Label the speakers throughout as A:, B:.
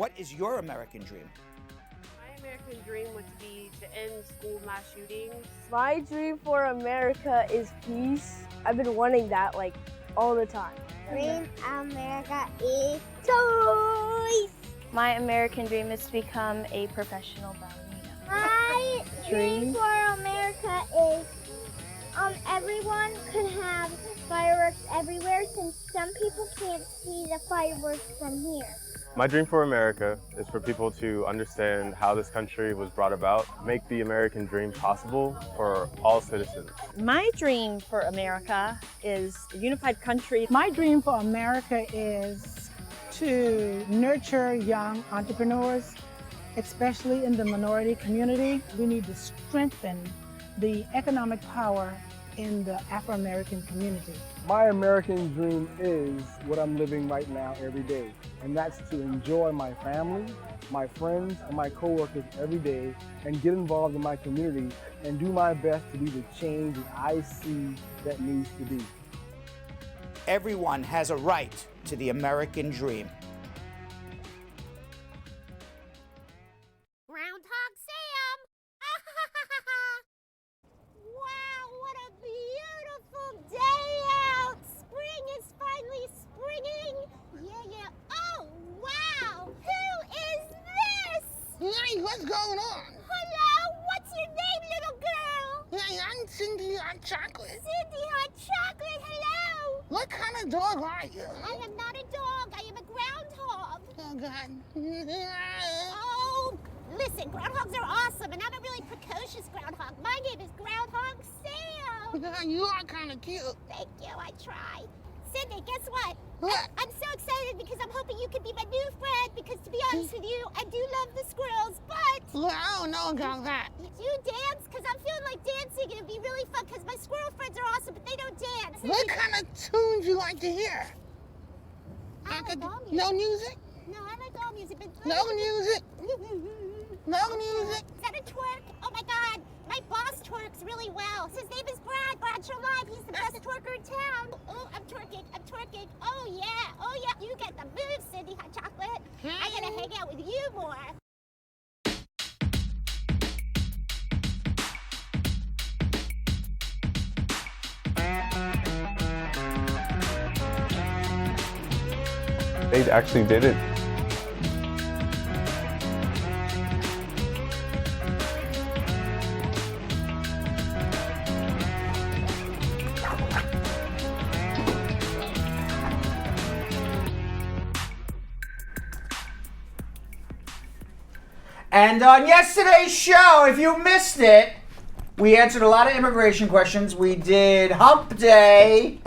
A: What is your American dream?
B: My American dream would be to end school mass shootings.
C: My dream for America is peace. I've been wanting that like all the time.
D: Dream America is toys.
E: My American dream is to become a professional ballerina.
D: My dream for America is everyone could have fireworks everywhere since some people can't see the fireworks from here.
F: My dream for America is for people to understand how this country was brought about, make the American dream possible for all citizens.
G: My dream for America is a unified country.
H: My dream for America is to nurture young entrepreneurs, especially in the minority community. We need to strengthen the economic power in the Afro-American community.
I: My American dream is what I'm living right now every day, and that's to enjoy my family, my friends, and my coworkers every day, and get involved in my community and do my best to be the change that I see that needs to be.
A: Everyone has a right to the American dream.
D: Groundhog Sam! Wow, what a beautiful day out! Spring is finally springing! Yeah. Oh, wow! Who is this?
J: Hey, what's going on?
D: Hello, what's your name, little girl?
J: Hey, I'm Cindy Hot Chocolate.
D: Cindy Hot Chocolate, hello!
J: What kind of dog are you?
D: I am not a dog, I am a groundhog.
J: Oh, God.
D: Oh, listen, groundhogs are awesome, and I'm a really precocious groundhog. My name is Groundhog Sam.
J: You are kind of cute.
D: Thank you, I try. Cindy, guess what?
J: What?
D: I'm so excited because I'm hoping you can be my new friend because, to be honest with you, I do love the squirrels, but...
J: Well, I don't know about that.
D: Do you dance? Because I'm feeling like dancing and it'd be really fun because my squirrel friends are awesome, but they don't dance.
J: What kind of tunes you like to hear?
D: I like all music.
J: No music?
D: No, I like all music, but...
J: No music? No music?
D: Is that a twerk? Oh my God, my boss twerks really well. His name is Brad Live. He's the best twerker in town. Oh, I'm twerking. Oh yeah, you get the moves, Cindy Hot Chocolate. I gotta hang out with you more.
F: They actually did it.
A: And on yesterday's show, if you missed it, we answered a lot of immigration questions. We did Hump Day,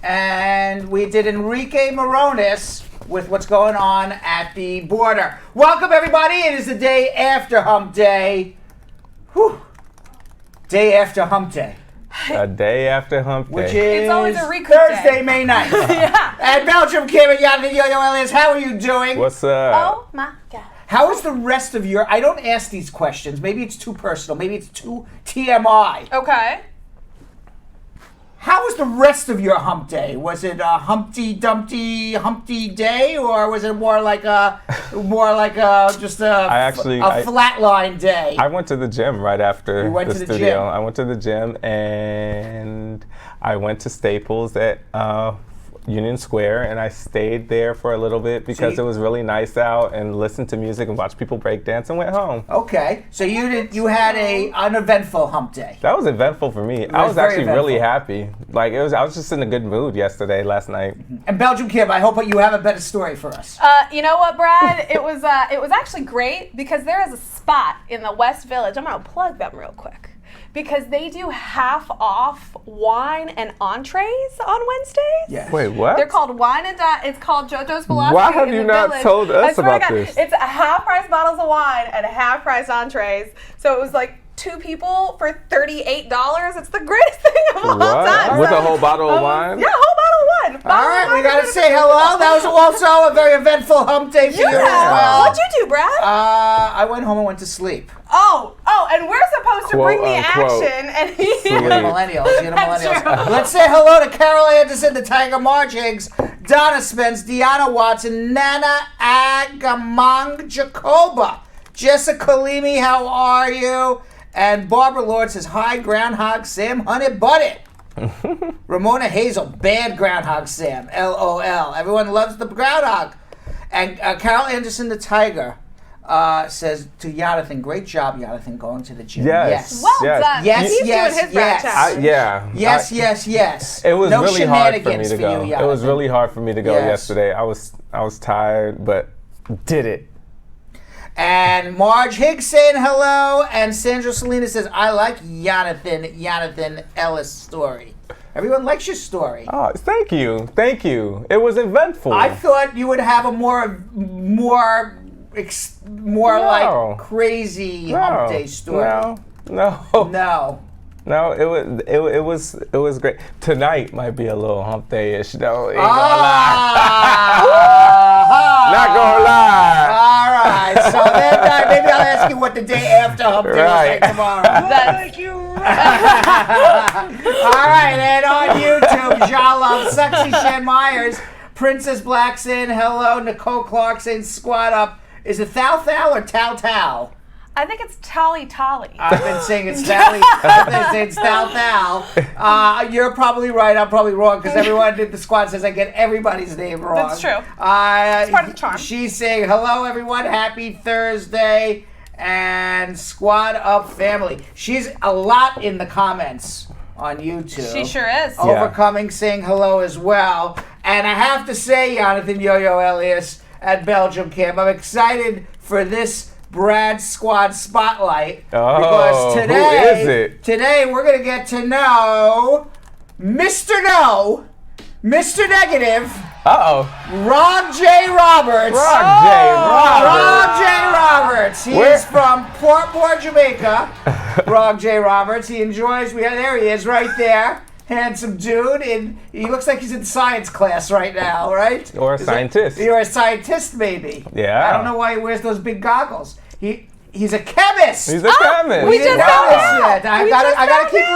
A: and we did Enrique Moronis with what's going on at the border. Welcome, everybody. It is the day after Hump Day. Whew. Day after Hump Day.
F: A day after Hump Day.
A: Which is
E: It's always a recoup
A: Thursday,
E: day.
A: May 9th.
E: Yeah.
A: And Belgium Kim and Yonathan Elias, how are you doing?
F: What's up?
E: Oh my God.
A: How is the rest of your... I don't ask these questions. Maybe it's too personal. Maybe it's too TMI.
E: Okay.
A: How was the rest of your hump day? Was it a Humpty day, or was it more like just a flatline day?
F: I went to the gym right after the studio.
A: Gym.
F: I went to the gym and I went to Staples at Union Square, and I stayed there for a little bit because it was really nice out, and listened to music and watched people break dance and went home.
A: Okay, so you had a uneventful hump day.
F: That was eventful for me. I was actually really happy. Like I was just in a good mood last night.
A: And Belgium Kim, I hope you have a better story for us.
E: You know what, Brad? It was actually great because there is a spot in the West Village. I'm gonna plug them real quick. Because they do half off wine and entrees on Wednesdays.
A: Yes.
F: Wait, what?
E: They're called wine and it's called JoJo's Philosophy.
F: Why have you not told us about this?
E: It's half price bottles of wine and half price entrees. So it was like 2 people for $38. It's the greatest thing of all time.
F: With a whole bottle of wine?
E: Yeah, a whole bottle of wine.
A: All right, we gotta say hello. That was also a very eventful hump day for you as well.
E: What'd you do, Brad?
A: I went home and went to sleep.
E: Oh, and we're supposed to bring the action, and
A: You're the millennials. Let's say hello to Carol Anderson, the Tiger March Higgs, Donna Spence, Deanna Watson, Nana Agamong Jacoba, Jessica Leamy, how are you? And Barbara Lord says, hi, Groundhog Sam, honey butted. Ramona Hazel, bad Groundhog Sam, LOL. Everyone loves the groundhog. And Carol Anderson, the tiger, says to Yonathan, great job, Yonathan, going to the gym.
F: Yes.
E: Well
F: yes.
E: done.
A: Yes,
E: He's
A: yes,
E: doing his
A: yes.
E: bad job.
A: Yes.
F: It was
A: no
F: really hard for me
A: shenanigans
F: to go.
A: you,
F: It was
A: Yonathan.
F: really hard for me to go
A: Yes.
F: yesterday. I was tired, but did it.
A: And Marge Higgs saying hello. And Sandra Salinas says, I like Yonathan Ellis' story. Everyone likes your story.
F: Oh, thank you. It was eventful.
A: I thought you would have a more like crazy hump day story.
F: No, it was great. Tonight might be a little hump day-ish though. Ain't gonna Not gonna lie.
A: All right, so then maybe I'll ask you what the day after hump day was like tomorrow.
E: Thank you.
A: All right, and on YouTube, Jalov, Sexy Shan Myers, Princess Black saying hello, Nicole Clark saying squat up. Is it Thou or Tao?
E: I think it's Tally.
A: I've been saying it's Tally. I've been saying it's Thou. You're probably right. I'm probably wrong because everyone did the squad says I get everybody's name wrong.
E: That's true. It's part of the charm.
A: She's saying hello, everyone. Happy Thursday and squad up family. She's a lot in the comments on YouTube.
E: She sure is.
A: Overcoming saying hello as well. And I have to say, Yonathan Yo-Yo Elias at Belgium Kim, I'm excited for this Brad Squad Spotlight. Because today,
F: who is it?
A: Today we're going to get to know Mr. No, Mr. Negative, Rogjay Roberts. Rogjay Roberts. He is from Portmore, Jamaica. Rogjay Roberts. He enjoys, there he is right there. Handsome dude, and he looks like he's in science class right now, right?
F: Or a scientist.
A: You're a scientist, maybe.
F: Yeah.
A: I don't know why he wears those big goggles. He's a chemist.
F: He's a chemist.
A: We didn't know this yet. I gotta keep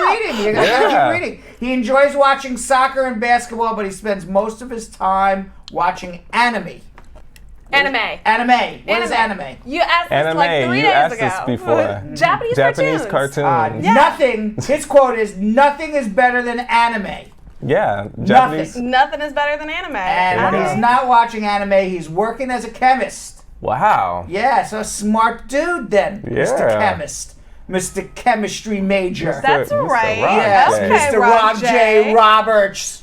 A: reading. I gotta keep reading. He enjoys watching soccer and basketball, but he spends most of his time watching anime.
E: Anime.
A: What is anime?
E: You asked this like 3 days ago.
F: This before.
E: Japanese
F: cartoons.
A: Nothing. His quote is, "Nothing is better than anime."
F: Yeah, Japanese.
E: Nothing is better than anime.
A: And when he's not watching anime, he's working as a chemist.
F: Wow.
A: Yeah, so a smart dude then, Mr. Chemist. Mr. Chemistry Major.
E: That's right.
A: Yes,
E: Okay,
A: Mr. Rogjay Roberts.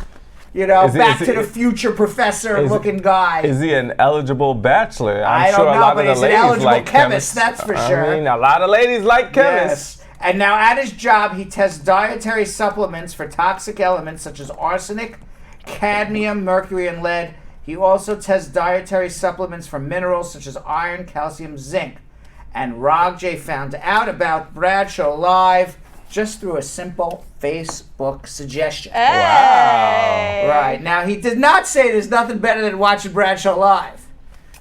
A: You know, Back to the Future professor looking guy.
F: Is he an eligible bachelor?
A: I don't know, but he's an eligible chemist, that's for sure.
F: I mean, a lot of ladies like chemists.
A: Yes. And now at his job, he tests dietary supplements for toxic elements such as arsenic, cadmium, mercury, and lead. He also tests dietary supplements for minerals such as iron, calcium, zinc. And Rogjay found out about Bradshaw Live just through a simple Facebook suggestion.
E: Hey.
F: Wow.
A: Right. Now, he did not say there's nothing better than watching Bradshaw Live.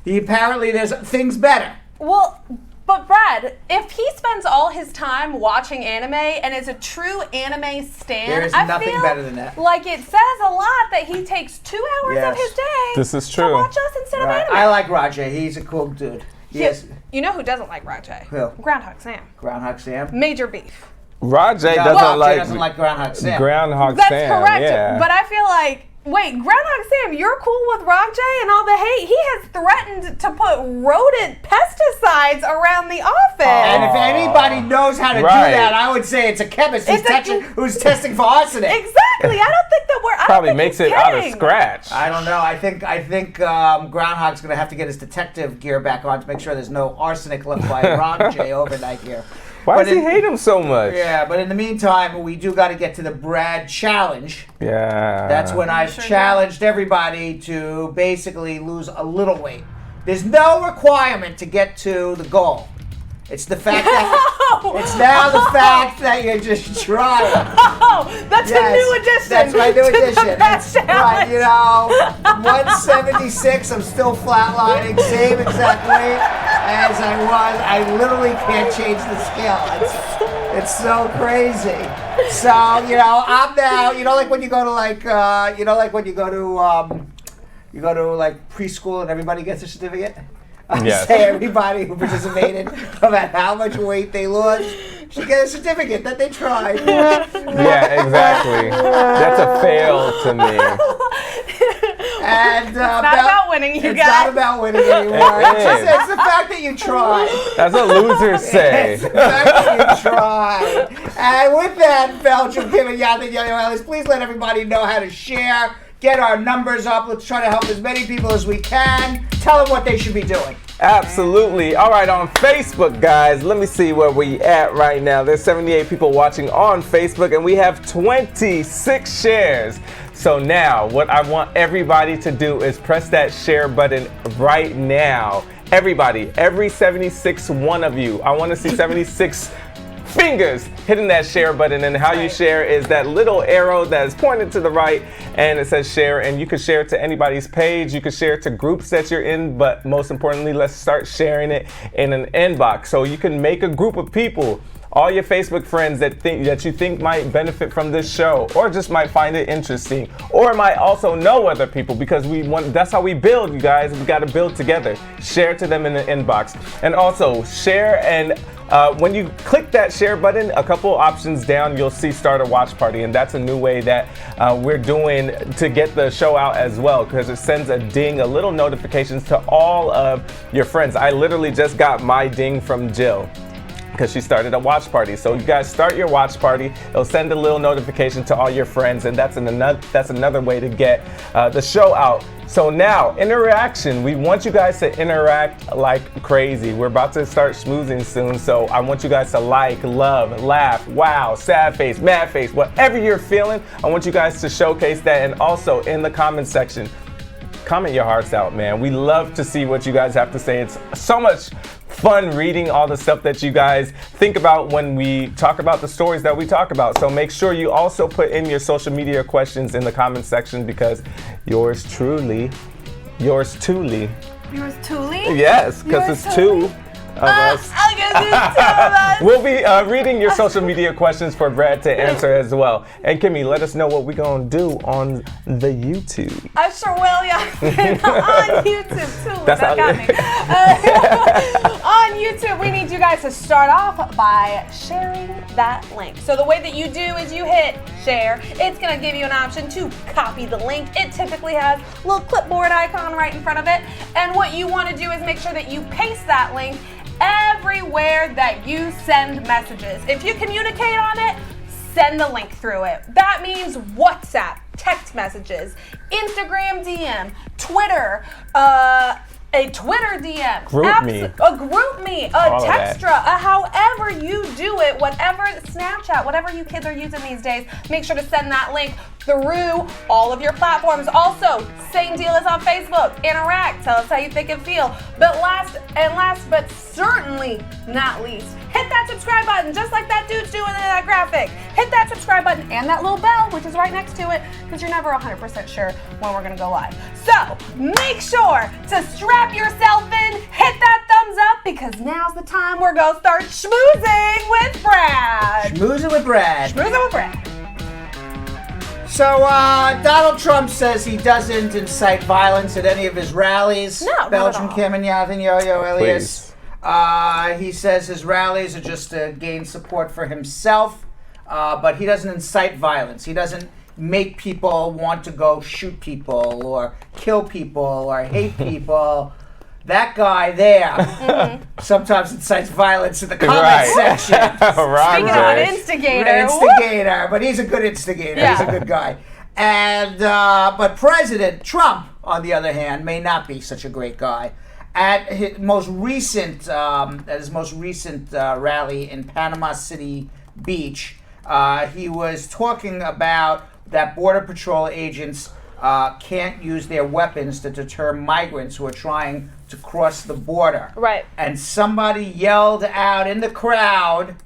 A: Apparently there's things better.
E: Well, but Brad, if he spends all his time watching anime and is a true anime stan,
A: There is nothing better than that.
E: Like it says a lot that he takes 2 hours of his day
F: This is
E: to
F: true.
E: watch us instead of anime.
A: I like Rogjay. He's a cool dude. Yes.
E: You know who doesn't like Rogjay?
A: Who?
E: Groundhog Sam.
A: Groundhog Sam.
E: Major beef.
F: Rogjay
A: No,
F: doesn't
A: Rogjay doesn't like Groundhog Sam.
F: Groundhog
E: That's
F: Sam.
E: correct.
F: Yeah.
E: But I feel like, wait, Groundhog Sam, you're cool with Rogjay and all the hate? He has threatened to put rodent pesticides around the office.
A: And if anybody knows how to do that, I would say it's a chemist who's testing for arsenic.
E: Exactly. I don't think that we're.
F: Probably makes it out of scratch.
A: I don't know. I think Groundhog's going to have to get his detective gear back on to make sure there's no arsenic left by Rogjay overnight here.
F: Why does he hate him so much?
A: Yeah, but in the meantime, we do got to get to the Brad Challenge.
F: Yeah.
A: That's when I've challenged everybody to basically lose a little weight. There's no requirement to get to the goal. It's the fact that it's now the fact that you're just trying.
E: Oh, that's a new addition.
A: That's my new addition.
E: The best
A: Right, you know, 176. I'm still flatlining, same exact weight as I was. I literally can't change the scale. It's so crazy. So I'm now. Like when you go to you go to like preschool and everybody gets a certificate?
F: Yes.
A: Say everybody who participated, no matter how much weight they lost, should get a certificate that they tried.
F: Yeah, exactly. That's a fail to me.
A: And
E: It's not about winning, you
A: it's
E: guys.
A: not about winning anymore. It's the fact that you tried.
F: That's what losers say.
A: It's the fact that you tried. And with that, Belgium Kim and Yonathan Elias, please let everybody know how to share. Get our numbers up. Let's try to help as many people as we can. Tell them what they should be doing.
F: Absolutely. All right, on Facebook, guys, let me see where we at right now. There's 78 people watching on Facebook, and we have 26 shares. So now, what I want everybody to do is press that share button right now. Everybody, every 76 one of you. I want to see 76 fingers hitting that share button, and how you share is that little arrow that is pointed to the right and it says share, and you can share it to anybody's page, you can share it to groups that you're in, but most importantly, let's start sharing it in an inbox. So you can make a group of people, all your Facebook friends that you think might benefit from this show, or just might find it interesting, or might also know other people, because that's how we build, you guys. We got to build together. Share to them in the inbox, and also share. And when you click that share button, a couple options down, you'll see start a watch party, and that's a new way that we're doing to get the show out as well, because it sends a ding, a little notifications to all of your friends. I literally just got my ding from Jill, because she started a watch party. So you guys start your watch party. It'll send a little notification to all your friends, and that's another way to get the show out. So now, interaction. We want you guys to interact like crazy. We're about to start schmoozing soon, so I want you guys to like, love, laugh, wow, sad face, mad face, whatever you're feeling, I want you guys to showcase that. And also in the comment section, comment your hearts out, man. We love to see what you guys have to say. It's so much fun reading all the stuff that you guys think about when we talk about the stories that we talk about. So make sure you also put in your social media questions in the comment section, because yours truly.
E: Yours truly?
F: Yes, because it's two of us.
E: I guess it's 2 of us.
F: We'll be reading your social media questions for Brad to answer as well. And Kimmy, let us know what we're going to do on the YouTube.
E: I sure will, yeah. On YouTube, too.
F: That's
E: that
F: how
E: got me. On YouTube, we need you guys to start off by sharing that link. So the way that you do is you hit share. It's going to give you an option to copy the link. It typically has a little clipboard icon right in front of it. And what you want to do is make sure that you paste that link everywhere that you send messages. If you communicate on it, send the link through it. That means WhatsApp, text messages, Instagram DM, Twitter, a Twitter DM, a group me, a Textra, however you do it, whatever, Snapchat, whatever you kids are using these days, make sure to send that link through all of your platforms. Also, same deal as on Facebook. Interact, tell us how you think and feel. But last but certainly not least, hit that subscribe button, just like that dude's doing in that graphic. Hit that subscribe button and that little bell, which is right next to it, because you're never 100% sure when we're gonna go live. So make sure to strap yourself in, hit that thumbs up, because now's the time we're gonna start schmoozing with Brad.
A: Schmoozing with Brad.
E: Schmoozing with Brad.
A: So, Donald Trump says he doesn't incite violence at any of his rallies.
E: No,
A: Belgium
E: not at all.
A: Kim and Yonathan Elias. He says his rallies are just to gain support for himself, but he doesn't incite violence. He doesn't make people want to go shoot people or kill people or hate people. That guy there sometimes incites violence in the comment section.
E: Speaking of an instigator.
A: But he's a good instigator.
E: Yeah.
A: He's a good guy. And but President Trump, on the other hand, may not be such a great guy. At his most recent rally in Panama City Beach, he was talking about that Border Patrol agents can't use their weapons to deter migrants who are trying to cross the border.
E: Right.
A: And somebody yelled out in the crowd,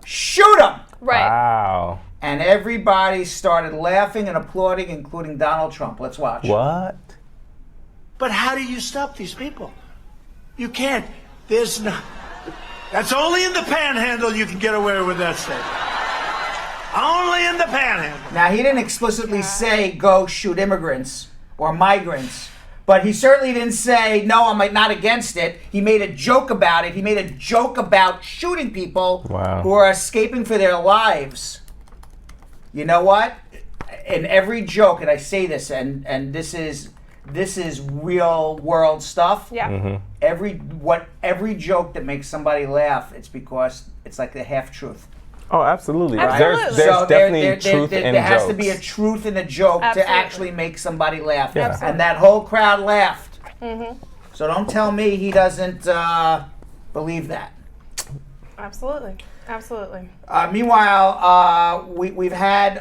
A: "Shoot him!"
E: Right.
F: Wow.
A: And everybody started laughing and applauding, including Donald Trump. Let's watch.
F: What?
K: But how do you stop these people? You can't. There's no. That's only in the panhandle you can get away with that stuff. Only in the panhandle.
A: Now, he didn't explicitly say go shoot immigrants or migrants, But he certainly didn't say, no, I'm not against it. He made a joke about it. He made a joke about shooting people who are escaping for their lives. You know what? In every joke, and I say this, and this is real world stuff.
E: Yeah.
A: Every joke that makes somebody laugh, it's because it's like the half truth.
F: Oh, absolutely.
E: Absolutely.
F: There's
A: So
F: definitely truth in
A: there has to
F: jokes.
A: be a truth in a joke
E: Absolutely.
A: to actually make somebody laugh.
F: Yeah.
A: And that whole crowd laughed.
E: Mm-hmm.
A: So don't tell me he doesn't believe that.
E: Absolutely.
A: Meanwhile, we've had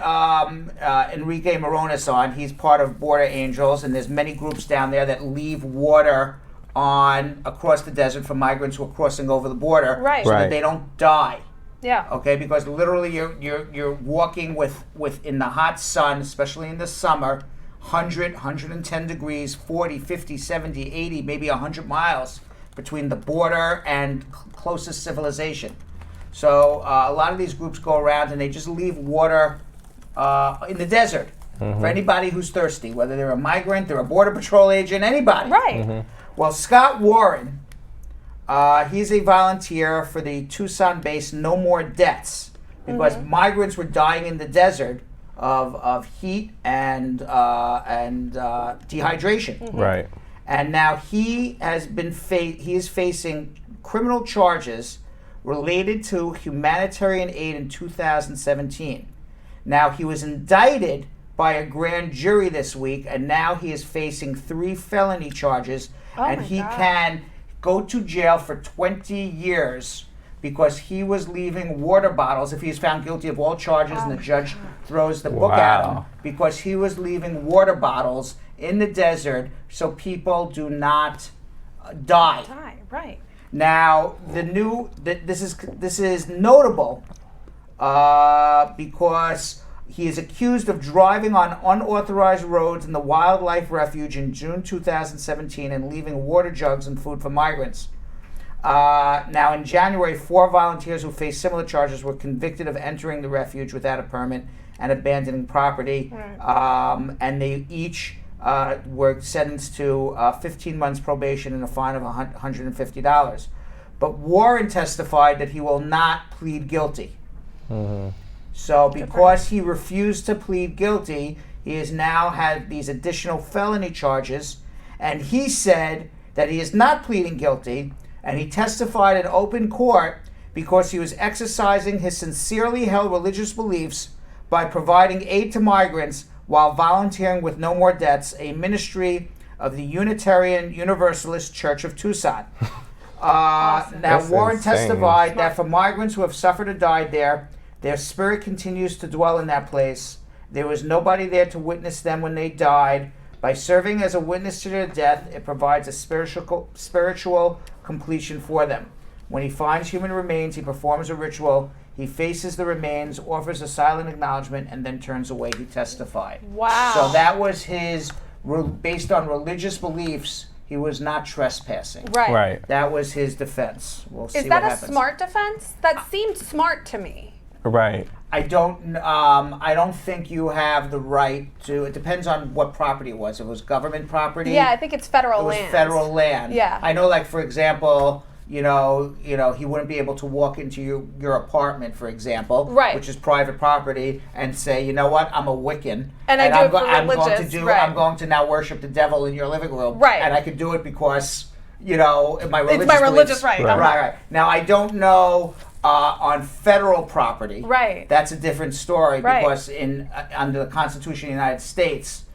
A: Enrique Morones on. He's part of Border Angels, and there's many groups down there that leave water on across the desert for migrants who are crossing over the border,
E: Right.
A: so
F: Right.
A: that they don't die.
E: Yeah.
A: Okay, because literally you're walking with in the hot sun, especially in the summer, 110 degrees, 40, 50, 70, 80, maybe 100 miles between the border and closest civilization. So a lot of these groups go around and they just leave water in the desert for anybody who's thirsty, whether they're a migrant, they're a border patrol agent, anybody.
E: Right.
A: Well, Scott Warren, he's a volunteer for the Tucson-based No More Deaths, because migrants were dying in the desert of heat and dehydration.
F: Right.
A: And now he is facing criminal charges related to humanitarian aid in 2017. Now, he was indicted by a grand jury this week, and now he is facing 3 felony charges, and he can go to jail for 20 years because he was leaving water bottles, if he's found guilty of all charges and the judge throws the book at him, because he was leaving water bottles in the desert so people do not die.
E: Right.
A: Now, this is notable because he is accused of driving on unauthorized roads in the wildlife refuge in June 2017 and leaving water jugs and food for migrants. Now, in January, 4 volunteers who faced similar charges were convicted of entering the refuge without a permit and abandoning property, and they each were sentenced to 15 months probation and a fine of $150. But Warren testified that he will not plead guilty. So because he refused to plead guilty, he has now had these additional felony charges, and he said that he is not pleading guilty, and he testified in open court because he was exercising his sincerely held religious beliefs by providing aid to migrants while volunteering with No More Deaths, a ministry of the Unitarian Universalist Church of Tucson. Now,
F: That's
A: Warren
F: insane.
A: testified that for migrants who have suffered or died there, their spirit continues to dwell in that place. There was nobody there to witness them when they died. By serving as a witness to their death, it provides a spiritual completion for them. When he finds human remains, he performs a ritual. He faces the remains, offers a silent acknowledgement, and then turns away, he testified.
E: Wow.
A: So that was his, based on religious beliefs, he was not trespassing.
E: Right.
A: That was his defense. We'll see
E: Is
A: what
E: that a
A: happens.
E: smart defense? That seemed smart to me.
F: Right.
A: I don't think you have the right to. It depends on what property it was. If it was government property.
E: Yeah, I think it's federal
A: It was
E: land.
A: federal land.
E: Yeah.
A: I know, like, for example, he wouldn't be able to walk into your apartment, for example,
E: Right.
A: which is private property, and say, you know what, I'm a Wiccan,
E: And I do it for
A: I'm going to
E: religious,
A: do.
E: right.
A: I'm going to now worship the devil in your living room,
E: Right.
A: And I could do it because my religious.
E: It's my religious
A: beliefs.
E: right.
A: Right. Now, I don't know. On federal property,
E: Right.
A: That's a different story,
E: Right.
A: because under the Constitution of the United States,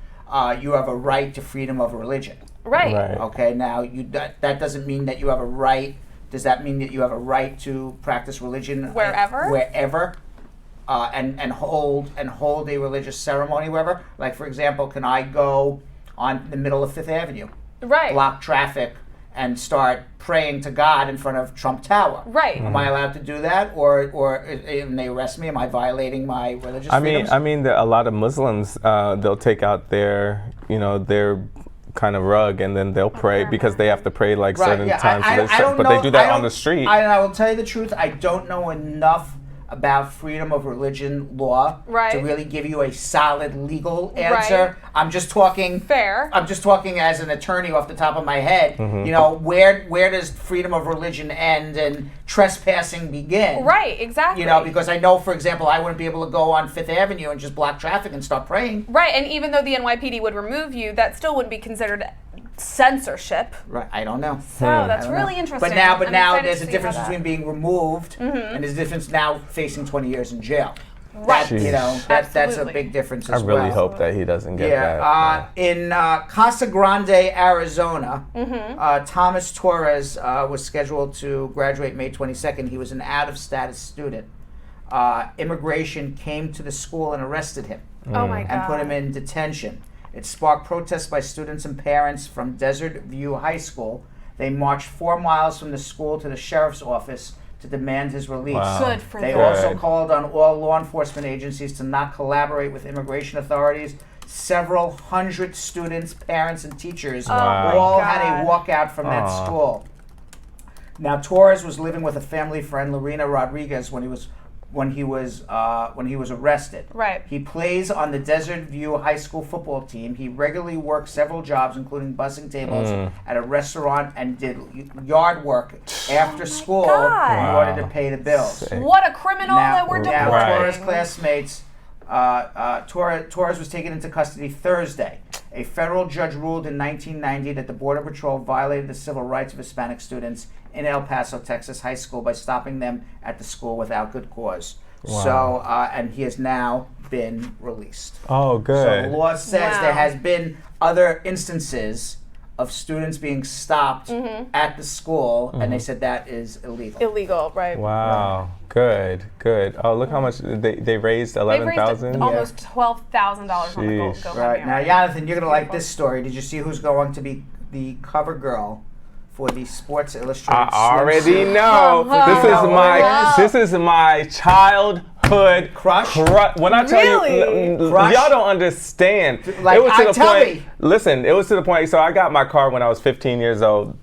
A: you have a right to freedom of religion.
E: Right.
A: Okay. Now, that doesn't mean that you have a right. Does that mean that you have a right to practice religion
E: Wherever?
A: Wherever, and hold a religious ceremony wherever? Like, for example, can I go on the middle of Fifth Avenue,
E: Right.
A: block traffic, and start praying to God in front of Trump Tower?
E: Right.
A: Am I allowed to do that, or and they arrest me? Am I violating my religious freedoms?
F: I mean, a lot of Muslims, they'll take out their kind of rug, and then they'll pray because they have to pray certain times.
A: I don't
F: but
A: know,
F: they do that on the street.
A: I will tell you the truth. I don't know enough about freedom of religion law
E: Right.
A: to really give you a solid legal answer.
E: Right.
A: I'm just talking
E: Fair.
A: I'm just talking as an attorney off the top of my head.
F: Mm-hmm.
A: You know, where does freedom of religion end and trespassing begin?
E: Right, exactly.
A: You know, because I know, for example, I wouldn't be able to go on Fifth Avenue and just block traffic and start praying.
E: Right, and even though the NYPD would remove you, that still wouldn't be considered censorship.
A: Right, I don't know.
E: So that's
A: I don't
E: really
A: know.
E: interesting.
A: But now,
E: I'm excited
A: there's
E: to
A: a
E: see
A: difference
E: how that-
A: between being removed and there's a difference now facing 20 years in jail.
E: Right.
A: That, you know, that's a
E: Absolutely.
A: big difference
F: I
A: as
F: really
A: well.
F: hope that he doesn't get
A: Yeah,
F: that.
A: in Casa Grande, Arizona, Thomas Torres was scheduled to graduate May 22nd. He was an out-of-status student. Immigration came to the school and arrested him
E: Oh my god.
A: and put him in detention. It sparked protests by students and parents from Desert View High School. They marched 4 miles from the school to the sheriff's office to demand his release.
F: Wow.
E: Good for
A: They
E: them.
A: also called on all law enforcement agencies to not collaborate with immigration authorities. Several hundred students, parents, and teachers
F: Wow.
A: all
E: God.
A: had a walkout from that
F: Aw.
A: school. Now, Torres was living with a family friend, Lorena Rodriguez, when he was arrested.
E: Right.
A: He plays on the Desert View High School football team. He regularly worked several jobs, including bussing tables at a restaurant, and did yard work after school
E: God.
A: in order to pay the bills.
F: Sick.
E: What a criminal that we're
A: Now,
E: deporting.
A: Torres' classmates, Torres was taken into custody Thursday. A federal judge ruled in 1990 that the Border Patrol violated the civil rights of Hispanic students in El Paso, Texas high school by stopping them at the school without good cause.
F: Wow.
A: So, and he has now been released.
F: Oh,
A: So
F: good.
A: the law says
E: Wow.
A: there has been other instances of students being stopped at the school, and they said that is illegal.
E: Illegal, right?
F: Wow. Good. Good. Oh, look how much they raised.
E: They've raised
F: 11,000.
E: almost $12,000 on the
F: Sheesh.
E: GoFundMe.
A: Right. Now, Yonathan, you're going to like this story. Did you see who's going to be the cover girl for the Sports Illustrated
F: I already
A: swimsuit?
F: know.
E: Uh-huh.
F: This is my childhood
A: Crush?
F: When I tell you,
A: Crush?
F: y'all don't understand.
A: Like,
F: it was to the
A: tell
F: point.
A: me.
F: Listen, it was to the point. So I got my car when I was 15 years old.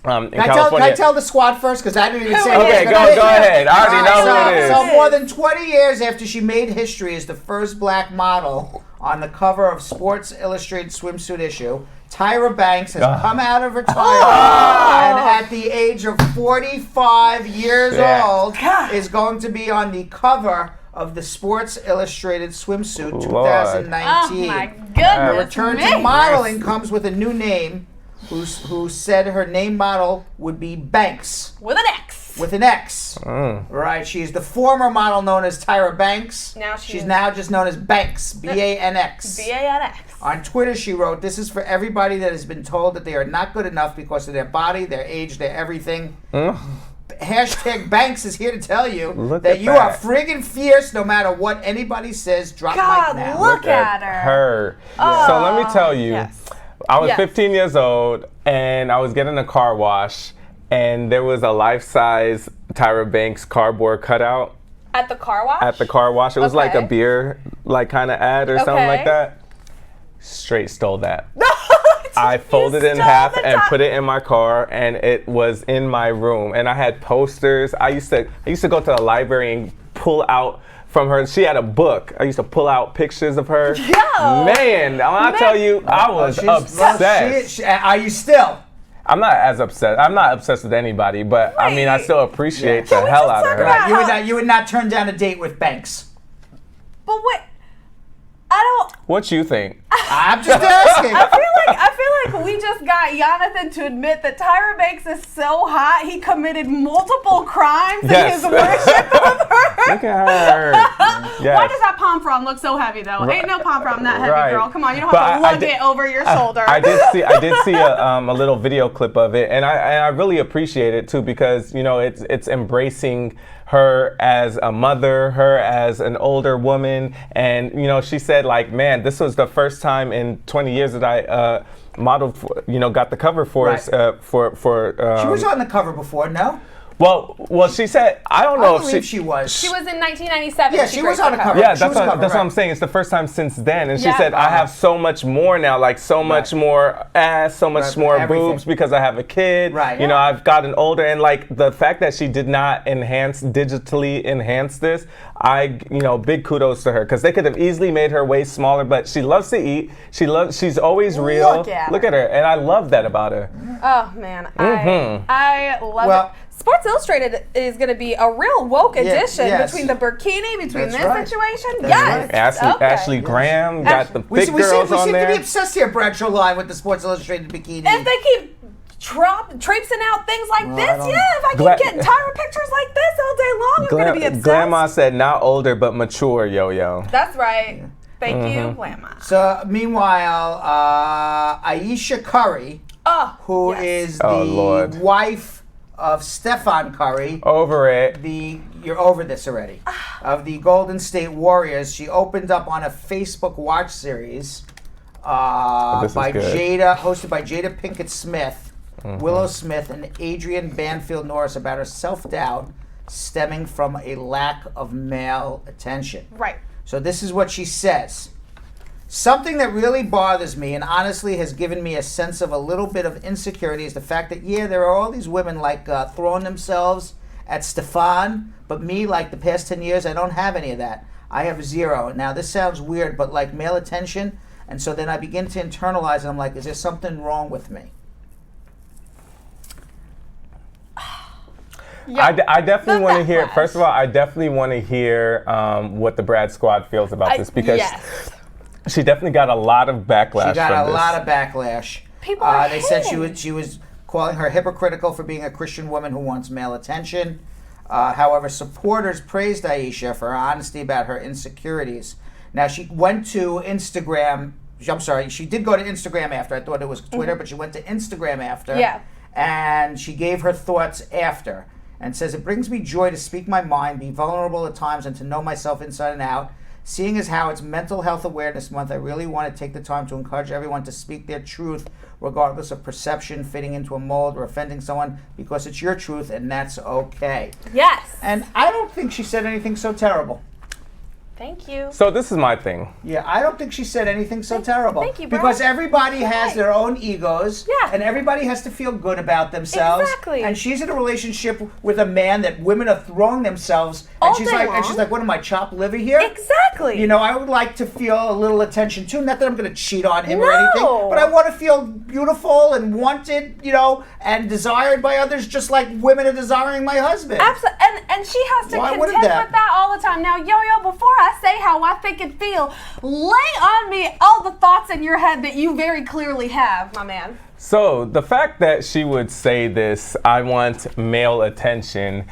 F: In
A: Can
F: California.
A: I tell the squad first? Because I didn't even say
F: Okay,
A: who
F: go
A: it's gonna be.
F: ahead. I already know who it is.
A: So more than 20 years after she made history as the first black model on the cover of Sports Illustrated Swimsuit issue, Tyra Banks has come out of retirement and at the age of 45 years old is going to be on the cover of the Sports Illustrated Swimsuit 2019.
E: Oh my
A: Her
E: goodness
A: return
E: me.
A: to modeling comes with a new name, who said her name model would be Banks.
E: With an X.
A: With an X. Right. She is the former model known as Tyra Banks.
E: Now
A: She's now just known as Banks. B-A-N-X.
E: B-A-N-X.
A: On Twitter, she wrote, "This is for everybody that has been told that they are not good enough because of their body, their age, their everything. Hashtag Banks is here to tell you
F: Look
A: that
F: at
A: you are
F: that.
A: friggin' fierce no matter what anybody says. Drop
E: God,
A: mic now."
E: look at her.
F: So let me tell you,
E: Yes.
F: I was
E: Yes.
F: 15 years old and I was getting a car wash, and there was a life-size Tyra Banks cardboard cutout
E: At the car wash?
F: at the car wash. It was like a
E: Okay.
F: beer, like kind of ad or something
E: Okay.
F: like that. Straight stole that. I folded it in
E: stole
F: half
E: the
F: and
E: top-
F: put it in my car, and it was in my room. And I had posters. I used to go to the library and pull out from her. She had a book. I used to pull out pictures of her.
E: Yo!
F: Man, when I tell you, I was obsessed.
A: Are you still?
F: I'm not as upset. I'm not obsessed with anybody, but I mean, I still appreciate the hell out of her.
E: about
A: You would not turn down a date with Banks.
E: But wait, I don't.
F: What you think?
A: I'm just asking.
E: I feel like we just got Yonathan to admit that Tyra Banks is so hot he committed multiple crimes
F: Yes.
E: in his worship of her.
F: Look at her. Yes.
E: Why does that palm frond look so heavy though? Ain't no palm frond that heavy,
F: Right.
E: girl. Come on, you don't
F: But
E: have to
F: I
E: lug
F: did-
E: it over your shoulder.
F: I did see a little video clip of it, and I really appreciate it too, because it's embracing her as a mother, her as an older woman, and she said, like, man, this was the first time in 20 years that I modeled for, got the cover for us
A: Right.
F: for
A: She was on the cover before, no?
F: Well, she said, I don't know
A: I believe she was.
E: She was in 1997.
A: Yeah, she was on a cover.
F: Yeah,
A: She
F: that's
A: was
F: what,
A: covered,
F: that's what
A: right.
F: I'm saying. It's the first time since then. And she
E: Yeah.
F: said, I have so much more now, like so much more ass, so much
A: Right,
F: more
A: everything.
F: boobs because I have a kid.
A: Right.
F: You know, I've gotten older. And like the fact that she did not digitally enhance this, big kudos to her. Because they could have easily made her way smaller, but she loves to eat. She's always real.
E: Look at
F: her. And I love that about her.
E: Oh, man. I love
A: Well-
E: it. Sports Illustrated is going to be a real woke edition
A: yes.
E: between the bikini, between
A: That's
E: this
A: right.
E: situation.
A: That's
E: Yes.
A: right.
E: Okay.
F: Ashley Graham got the
A: We
F: thick girls
A: seem
F: on
A: to
F: there.
A: be obsessed here, Bradshaw Live, with the Sports Illustrated bikini.
E: If they keep traipsing out things like
A: Well, I
E: this,
A: don't-
E: if I keep getting Tyra pictures like this all day long, I'm going to be obsessed.
F: Grandma said not older but mature, yo.
E: That's right. Thank you, Grandma.
A: So, meanwhile, Ayesha Curry, who is the wife of Stephen Curry.
F: Over it.
A: You're over this already. Of the Golden State Warriors. She opened up on a Facebook watch series by
F: good.
A: hosted by Jada Pinkett Smith, Willow Smith, and Adrian Banfield Norris about her self-doubt stemming from a lack of male attention.
E: Right.
A: So this is what she says. Something that really bothers me and honestly has given me a sense of a little bit of insecurity is the fact that, there are all these women like throwing themselves at Stefan, but me, like the past 10 years, I don't have any of that. I have zero. Now, this sounds weird, but like male attention, and so then I begin to internalize and I'm like, is there something wrong with me?
E: Yeah,
F: I definitely want to hear,
E: backlash.
F: first of all, I definitely want to hear what the Brad Squad feels about this because she definitely got a lot of backlash.
A: She got
F: from
A: a
F: this.
A: lot of backlash.
E: People are
A: they said
E: hating.
A: she was calling her hypocritical for being a Christian woman who wants male attention. However, supporters praised Ayesha for her honesty about her insecurities. Now, she went to Instagram. I'm sorry, she did go to Instagram after. I thought it was Twitter, but she went to Instagram after.
E: Yeah.
A: And she gave her thoughts after and says, it brings me joy to speak my mind, be vulnerable at times, and to know myself inside and out. Seeing as how it's Mental Health Awareness Month, I really want to take the time to encourage everyone to speak their truth, regardless of perception, fitting into a mold, or offending someone, because it's your truth, and that's okay.
E: Yes.
A: And I don't think she said anything so terrible.
E: Thank you.
F: So this is my thing.
A: Yeah, I don't think she said anything so terrible.
E: Thank you, Brad.
A: Because everybody has their own egos.
E: Yeah.
A: And everybody has to feel good about themselves.
E: Exactly.
A: And she's in a relationship with a man that women are throwing themselves.
E: All
A: And she's
E: day
A: like,
E: long.
A: what am I, chopped liver here?
E: Exactly.
A: You know, I would like to feel a little attention too. Not that I'm going to cheat on him or
E: No.
A: anything, but I want to feel beautiful and wanted, and desired by others, just like women are desiring my husband.
E: Absolutely. And she has to
A: Why
E: contend
A: wouldn't
E: with
A: that?
E: that all the time. Now, Yo-Yo, before I say how I think and feel, lay on me all the thoughts in your head that you very clearly have, my man.
F: So the fact that she would say this, I want male attention,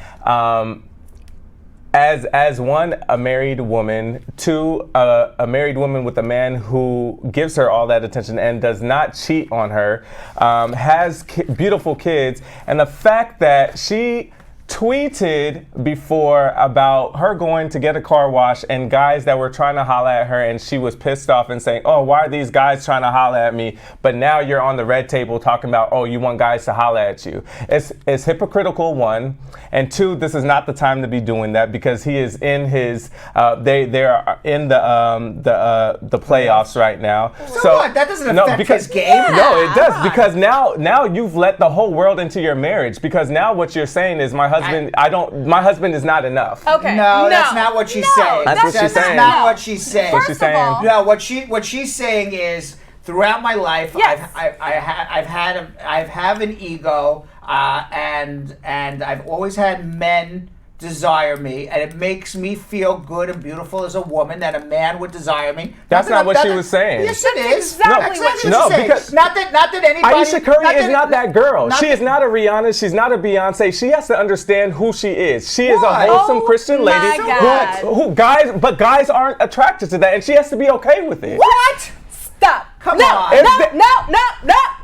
F: as one, a married woman, two, a married woman with a man who gives her all that attention and does not cheat on her, has beautiful kids, and the fact that she tweeted before about her going to get a car wash and guys that were trying to holler at her, and she was pissed off and saying, oh, why are these guys trying to holler at me? But now you're on the red table talking about, oh, you want guys to holler at you. It's hypocritical, one, and two, this is not the time to be doing that because he is in his they are in the playoffs right now.
A: So what? That doesn't affect his game.
F: No, it does, because now you've let the whole world into your marriage, because now what you're saying is my husband is not enough.
E: Okay.
A: No, that's not what she's saying.
F: That's what she's saying.
A: That's not what she's saying.
F: What's she saying?
A: No, what she's saying is, throughout my life,
E: Yes.
A: I've had an ego, and I've always had men desire me, and it makes me feel good and beautiful as a woman that a man would desire me.
F: That's not what she was saying.
A: Yes, it is.
E: Exactly what
A: That's
E: she's
A: what she's saying.
F: because
A: not that anybody.
F: Ayesha Curry is not that girl.
A: not
F: She
A: that-
F: is not a Rihanna. She's not a Beyonce. She has to understand who she is. She is
A: Why?
F: a wholesome
E: Oh
F: Christian
E: my
F: lady
E: God.
F: who guys aren't attracted to that, and she has to be okay with it.
A: What?
E: Stop.
A: Come
E: no,
A: on.
E: No,
F: If
E: no,
F: the-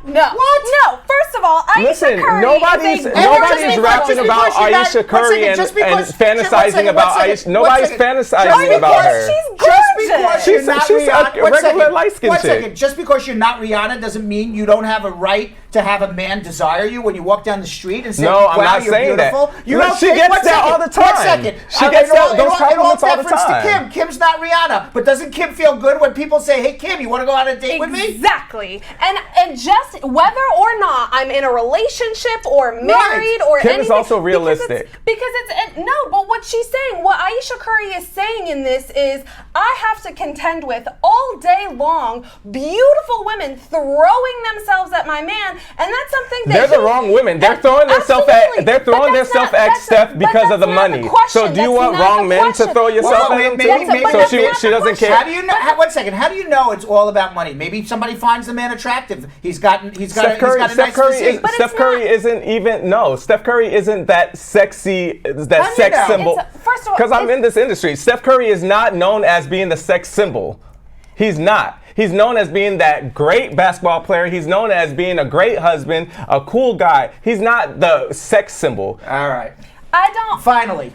E: no.
A: What?
E: No. First of all, Ayesha
F: Listen,
E: Curry
F: nobody's
E: is a
F: rapping
A: just
F: about
A: because you're not-
F: Ayesha
A: one
F: Curry
A: second,
F: and
A: just because-
F: fantasizing about Ayesha. Nobody's fantasizing about her.
E: She's
A: Just
E: gorgeous.
A: because
F: She's
A: you're not
F: a
A: Rihanna,
F: regular light-skinned
A: one
F: chick.
A: second. Just because you're not Rihanna doesn't mean you don't have a right to have a man desire you when you walk down the street and say,
F: No,
A: wow,
F: I'm not
A: you're
F: saying that.
A: beautiful? You
F: Look,
A: don't
F: she
A: think-
F: gets
A: one
F: that
A: second,
F: all the
A: 1
F: time.
A: second.
F: She gets
A: in all-
F: those
A: in all
F: compliments all the
A: deference
F: time.
A: to Kim. Kim's not Rihanna, but doesn't Kim feel good when people say, hey, Kim, you want to go on a date with me?
E: Exactly. And just whether or not I'm in a relationship or married or
F: Kim
E: anything.
F: is also realistic.
E: Because it's no, but what she's saying, what Ayesha Curry is saying in this is, I have to contend with all day long beautiful women throwing themselves at my man, and that's something that
F: They're the wrong women. They're throwing themselves at Steph because of the money. So do you want wrong men to throw yourself at them too? So she doesn't care.
A: How do you know? 1 second. How do you know it's all about money? Maybe somebody finds the man attractive. He's got a nice physique.
F: Steph Curry isn't even Steph Curry isn't that sexy, that sex symbol.
E: First of all,
F: because I'm in this industry. Steph Curry is not known as being the sex symbol. He's not. He's known as being that great basketball player. He's known as being a great husband, a cool guy. He's not the sex symbol.
A: All right.
E: I don't.
A: Finally.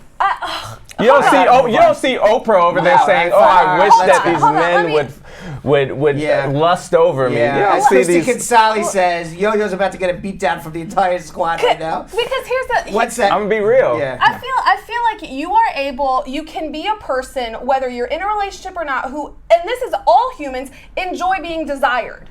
F: You don't see Oprah over there saying, "Oh, I wish that these men would lust over me."
A: Yeah.
F: You don't
A: As
F: see
A: Christy
F: these.
A: Kinsale says, Yo-Yo's about to get a beat down from the entire squad right now.
E: Because here's the.
A: What's that?
F: I'm gonna be real.
A: Yeah.
E: I feel like you can be a person, whether you're in a relationship or not, who, and this is all humans, enjoy being desired.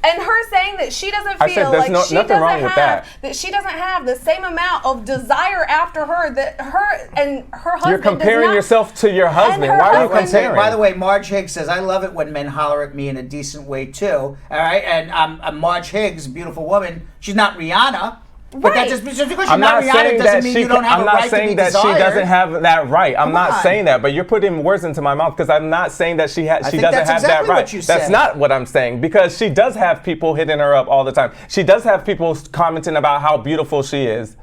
E: And her saying that she doesn't feel like she doesn't have that she doesn't have the same amount of desire after her that her and her husband.
F: You're comparing yourself to your husband. Why are you comparing?
A: By the way, Marge Higgs says, I love it when men holler at me in a decent way too. All right, and Marge Higgs, beautiful woman. She's not Rihanna. But that just because she's not Rihanna doesn't mean you don't have a right to be desired.
F: I'm not saying that she doesn't have that right. I'm not saying that, but you're putting words into my mouth because I'm not saying that she doesn't have that right. That's not what I'm saying, because she does have people hitting her up all the time. She does have people commenting about how beautiful she is.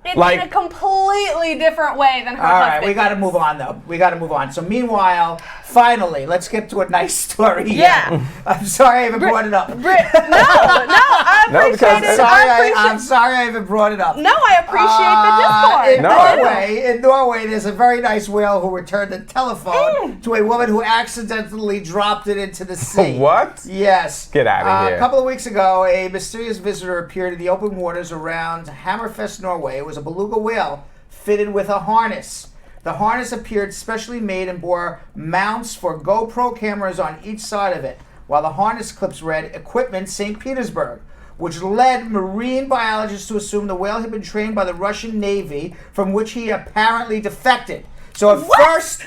E: In a completely different way than her husband.
A: All right, we got to move on, though. We got to move on. So meanwhile, finally, let's get to a nice story.
E: Yeah.
A: I'm sorry I even brought it up.
E: No, I appreciate it.
A: I'm sorry I even brought it up.
E: No, I appreciate the discord.
A: In Norway, there's a very nice whale who returned a telephone to a woman who accidentally dropped it into the sea.
F: What?
A: Yes.
F: Get out of here.
A: A couple of weeks ago, a mysterious visitor appeared in the open waters around Hammerfest, Norway. It was a beluga whale fitted with a harness. The harness appeared specially made and bore mounts for GoPro cameras on each side of it, while the harness clips read, Equipment St. Petersburg, which led marine biologists to assume the whale had been trained by the Russian Navy, from which he apparently defected. So at first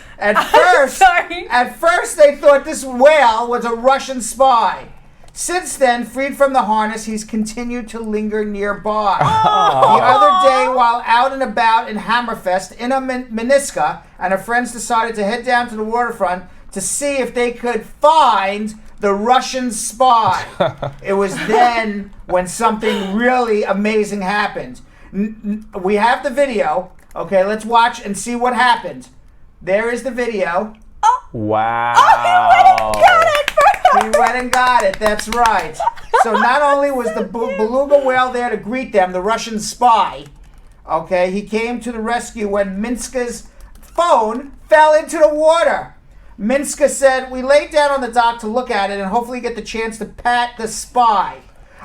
A: they thought this whale was a Russian spy. Since then, freed from the harness, he's continued to linger nearby. The other day, while out and about in Hammerfest in a Meniska, and her friends decided to head down to the waterfront to see if they could find the Russian spy. It was then when something really amazing happened. We have the video. Okay, let's watch and see what happened. There is the video.
F: Wow.
A: He went and got it. That's right. So not only was the beluga whale there to greet them, the Russian spy, okay, he came to the rescue when Minska's phone fell into the water. Minska said, we laid down on the dock to look at it and hopefully get the chance to pat the spy.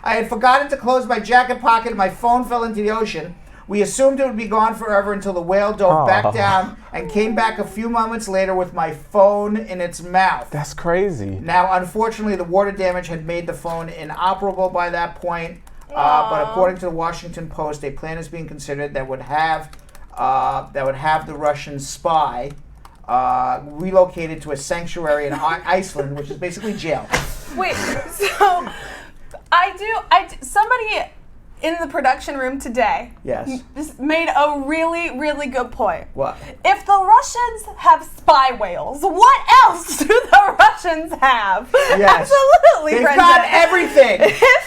A: I had forgotten to close my jacket pocket and my phone fell into the ocean. We assumed it would be gone forever until the whale dove back down and came back a few moments later with my phone in its mouth.
F: That's crazy.
A: Now, unfortunately, the water damage had made the phone inoperable by that point. But according to the Washington Post, a plan is being considered that would have the Russian spy relocated to a sanctuary in Iceland, which is basically jail.
E: Wait, so somebody in the production room today made a really, really good point.
A: What?
E: If the Russians have spy whales, what else do the Russians have?
A: Yes.
E: Absolutely,
A: They've
E: Brenda.
A: got everything.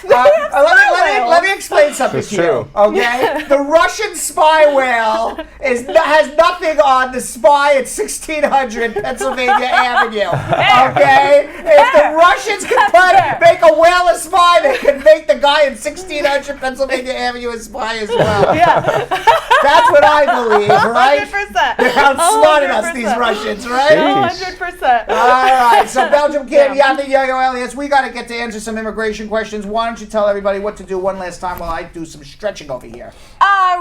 A: Let me explain something to you. Okay? The Russian spy whale has nothing on the spy at 1600 Pennsylvania Avenue. Okay? If the Russians can make a whale a spy, they can make the guy in 1600 Pennsylvania Avenue a spy as well.
E: Yeah.
A: That's what I believe, right?
E: 100%.
A: They're outsmarting us, these Russians, right?
E: 100%.
A: All right, so Belgium Kim, Yonathan Elias, we got got to get to answer some immigration questions. Why don't you tell everybody what to do one last time while I do some stretching over here?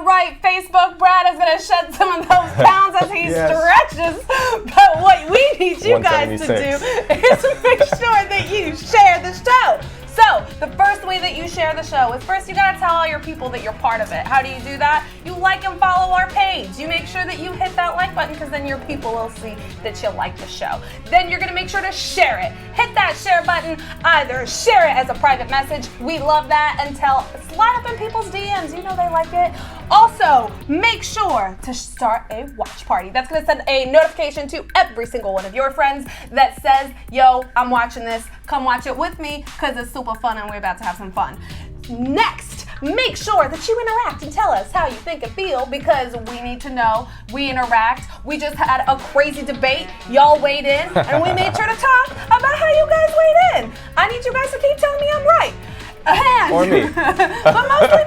E: Right, Facebook. Brad is going to shed some of those pounds as he stretches. But what we need you guys to do is make sure that you share the show. So, the first way that you share the show is first you gotta tell all your people that you're part of it. How do you do that? You like and follow our page. You make sure that you hit that like button because then your people will see that you like the show. Then you're gonna make sure to share it. Hit that share button. Either share it as a private message. We love that. And slide up in people's DMs. You know they like it. Also, make sure to start a watch party. That's gonna send a notification to every single one of your friends that says, yo, I'm watching this. Come watch it with me because it's super fun and we're about to have some fun. Next, make sure that you interact and tell us how you think and feel because we need to know. We interact. We just had a crazy debate. Y'all weighed in and we made sure to talk about how you guys weighed in. I need you guys to keep telling me I'm right.
F: Or me.
E: But mostly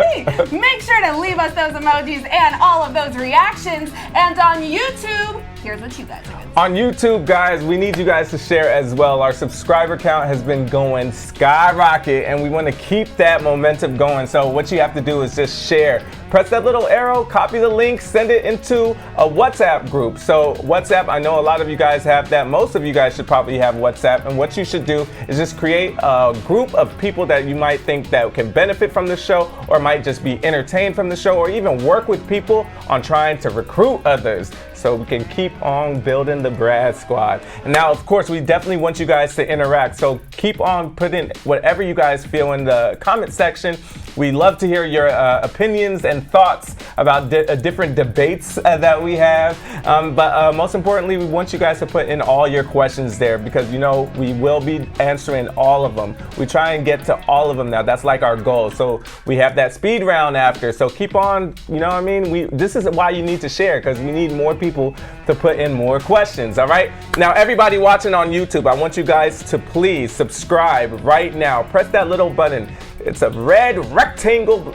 E: me. Make sure to leave us those emojis and all of those reactions. And on YouTube, here's what you guys are going to do.
F: On YouTube, guys, we need you guys to share as well. Our subscriber count has been going skyrocket, and we want to keep that momentum going. So what you have to do is just share. Press that little arrow, copy the link, send it into a WhatsApp group. So WhatsApp, I know a lot of you guys have that. Most of you guys should probably have WhatsApp. And what you should do is just create a group of people that you might think that can benefit from the show or might just be entertained from the show or even work with people on trying to recruit others so we can keep on building the Brad Squad. And now, of course, we definitely want you guys to interact. So keep on putting whatever you guys feel in the comment section. We love to hear your opinions and thoughts about different debates that we have. But most importantly, we want you guys to put in all your questions there because, you know, we will be answering all of them. We try and get to all of them now. That's like our goal. So we have that speed round after. So keep on, you know what I mean? This is why you need to share because we need more people to put in more questions, all right? Now, everybody watching on YouTube, I want you guys to please subscribe right now. Press that little button. It's a red rectangle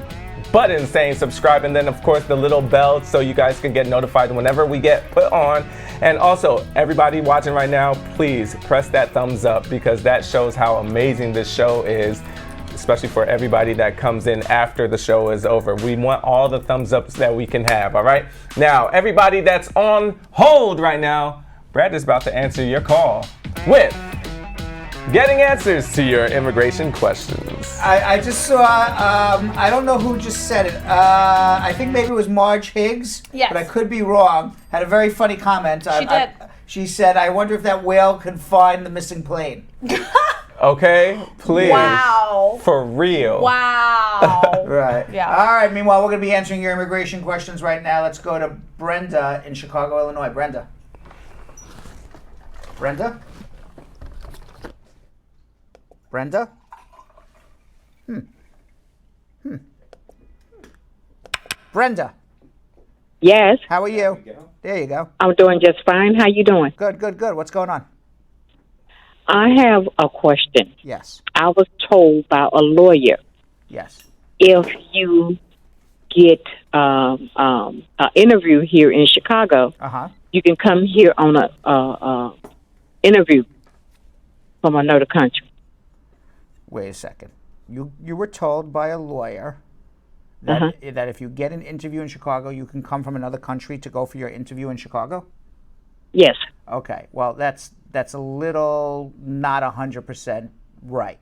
F: button saying subscribe, and then of course the little bell so you guys can get notified whenever we get put on. And also, everybody watching right now, please press that thumbs up because that shows how amazing this show is, especially for everybody that comes in after the show is over. We want all the thumbs ups that we can have, all right? Now, everybody that's on hold right now, Brad is about to answer your call with getting answers to your immigration questions.
A: I just saw, I don't know who just said it. I think maybe it was Marge Higgs,
E: yes,
A: but I could be wrong. Had a very funny comment.
E: She did.
A: She said, I wonder if that whale could find the missing plane.
F: Okay, please.
E: Wow.
F: For real.
E: Wow.
A: Right.
E: Yeah.
A: All right, meanwhile, we're going to be answering your immigration questions right now. Let's go to Brenda in Chicago, Illinois. Brenda? Brenda? Brenda?
L: Yes.
A: How are you? There you go.
L: I'm doing just fine. How you doing?
A: Good. What's going on?
L: I have a question.
A: Yes.
L: I was told by a lawyer.
A: Yes.
L: If you get an interview here in Chicago, you can come here on a interview from another country.
A: Wait a second. You were told by a lawyer that if you get an interview in Chicago, you can come from another country to go for your interview in Chicago?
L: Yes.
A: Okay. Well, that's a little not 100% right.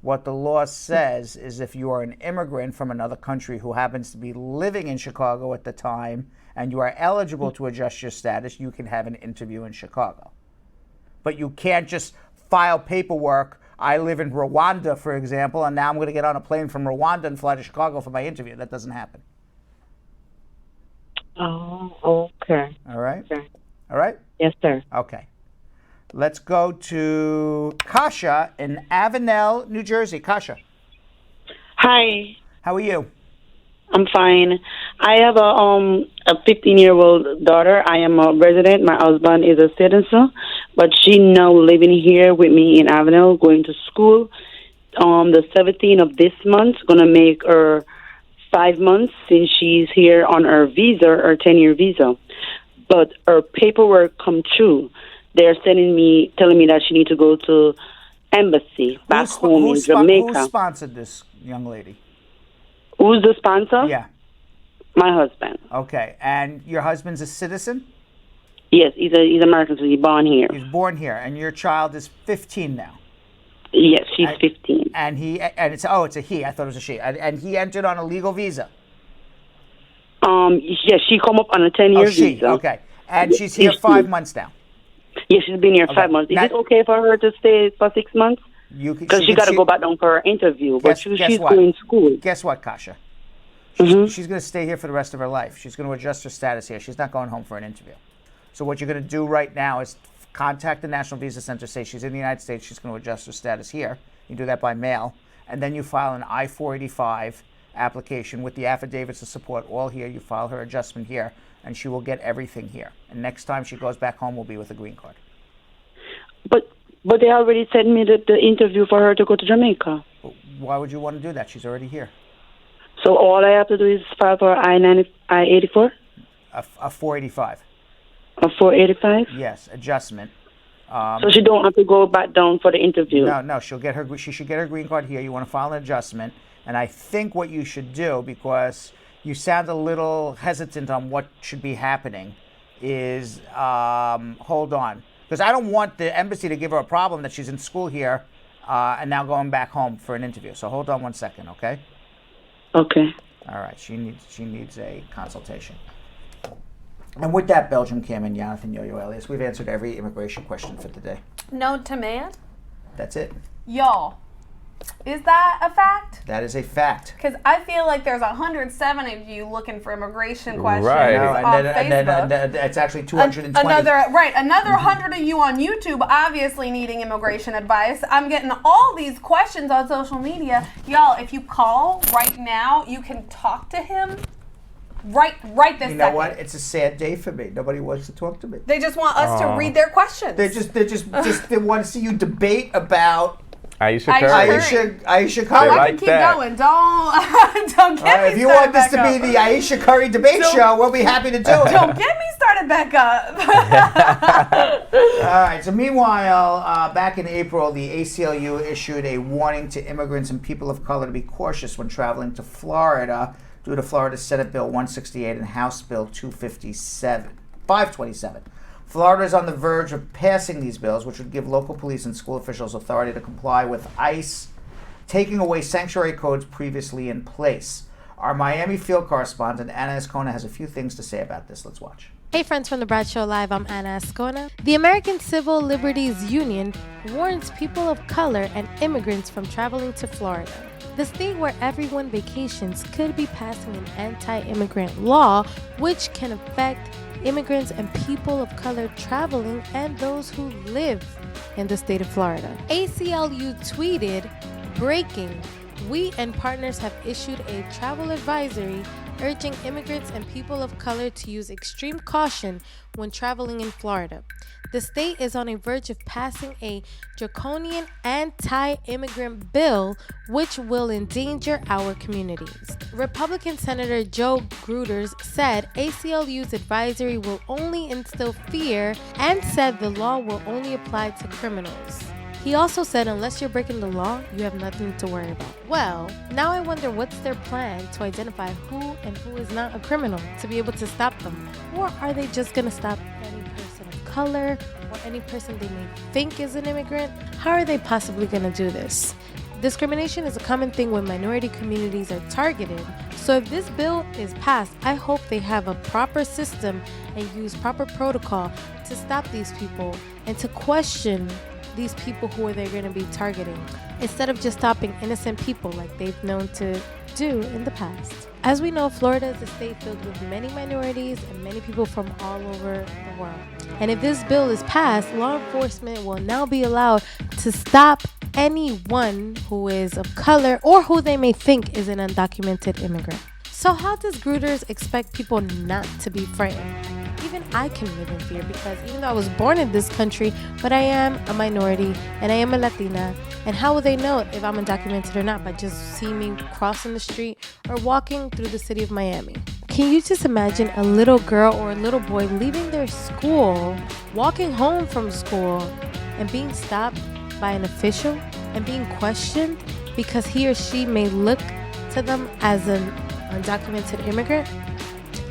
A: What the law says is if you are an immigrant from another country who happens to be living in Chicago at the time and you are eligible to adjust your status, you can have an interview in Chicago. But you can't just file paperwork. I live in Rwanda, for example, and now I'm going to get on a plane from Rwanda and fly to Chicago for my interview. That doesn't happen.
L: Oh, okay.
A: All right?
L: Okay.
A: All right?
L: Yes, sir.
A: Okay. Let's go to Kasha in Avenel, New Jersey. Kasha.
M: Hi.
A: How are you?
M: I'm fine. I have a 15-year-old daughter. I am a resident. My husband is a citizen, but she now living here with me in Avenel, going to school. The 17th of this month, gonna make her 5 months since she's here on her visa, her 10-year visa. But her paperwork come true. They're telling me that she need to go to embassy back home in
A: Who
M: Jamaica.
A: sponsored this young lady?
M: Who's the sponsor?
A: Yeah.
M: My husband.
A: Okay. And your husband's a citizen?
M: Yes, he's American, so he's born here.
A: He's born here, and your child is 15 now.
M: Yes, she's 15.
A: And it's a he. I thought it was a she. And he entered on a legal visa.
M: Yes, she come up on a 10-year visa.
A: Okay. And she's here 5 months now.
M: Yes, she's been here 5 months. Is it okay for her to stay for 6 months? Because she got to go back down for her interview. But she's going to school.
A: Guess what, Kasha? She's going to stay here for the rest of her life. She's going to adjust her status here. She's not going home for an interview. So what you're going to do right now is contact the National Visa Center, say she's in the United States, she's going to adjust her status here. You do that by mail. And then you file an I-485 application with the affidavits of support all here. You file her adjustment here, and she will get everything here. And next time she goes back home will be with a green card.
M: But they already sent me the interview for her to go to Jamaica.
A: Why would you want to do that? She's already here.
M: So all I have to do is file for I-84?
A: A 485.
M: A 485?
A: Yes, adjustment.
M: So she don't have to go back down for the interview?
A: No, she should get her green card here. You want to file an adjustment. And I think what you should do, because you sound a little hesitant on what should be happening, is hold on. Because I don't want the embassy to give her a problem that she's in school here and now going back home for an interview. So hold on 1 second, okay?
M: Okay.
A: All right, she needs a consultation. And with that, Belgium Kim and Yonathan Elias, we've answered every immigration question for today.
E: No demand?
A: That's it.
E: Y'all, is that a fact?
A: That is a fact.
E: Because I feel like there's 107 of you looking for immigration questions
A: Right.
E: on Facebook.
A: And then it's actually 220.
E: Another 100 of you on YouTube obviously needing immigration advice. I'm getting all these questions on social media. Y'all, if you call right now, you can talk to him right this second.
A: You know what? It's a sad day for me. Nobody wants to talk to me.
E: They just want us to read their questions.
A: They want to see you debate about
F: Ayesha Curry.
A: Ayesha Curry.
E: Oh, I can keep going. Don't get me
A: if you want this to be the Ayesha Curry debate show, we'll be happy to do it.
E: Don't get me started back up.
A: All right. So meanwhile, back in April, the ACLU issued a warning to immigrants and people of color to be cautious when traveling to Florida due to Florida Senate Bill 168 and House Bill 527. Florida is on the verge of passing these bills, which would give local police and school officials authority to comply with ICE taking away sanctuary codes previously in place. Our Miami field correspondent, Anna Azcona, has a few things to say about this. Let's watch.
N: Hey friends from the Brad Show Live, I'm Anna Azcona. The American Civil Liberties Union warns people of color and immigrants from traveling to Florida. The state where everyone vacations could be passing an anti-immigrant law, which can affect immigrants and people of color traveling and those who live in the state of Florida. ACLU tweeted, "Breaking. We and partners have issued a travel advisory urging immigrants and people of color to use extreme caution when traveling in Florida. The state is on the verge of passing a draconian anti-immigrant bill which will endanger our communities." Republican Senator Joe Gruters said ACLU's advisory will only instill fear and said the law will only apply to criminals. He also said unless you're breaking the law, you have nothing to worry about. Well, now I wonder what's their plan to identify who and who is not a criminal to be able to stop them. Or are they just going to stop any person of color or any person they may think is an immigrant? How are they possibly going to do this? Discrimination is a common thing when minority communities are targeted. So if this bill is passed, I hope they have a proper system and use proper protocol to stop these people and to question these people who are they going to be targeting, instead of just stopping innocent people like they've known to do in the past. As we know, Florida is a state filled with many minorities and many people from all over the world. And if this bill is passed, law enforcement will now be allowed to stop anyone who is of color or who they may think is an undocumented immigrant. So how does Gruters expect people not to be frightened? Even I can live in fear because even though I was born in this country, but I am a minority and I am a Latina. And how will they know if I'm undocumented or not? By just seeing me crossing the street or walking through the city of Miami. Can you just imagine a little girl or a little boy leaving their school, walking home from school, and being stopped by an official and being questioned because he or she may look to them as an undocumented immigrant?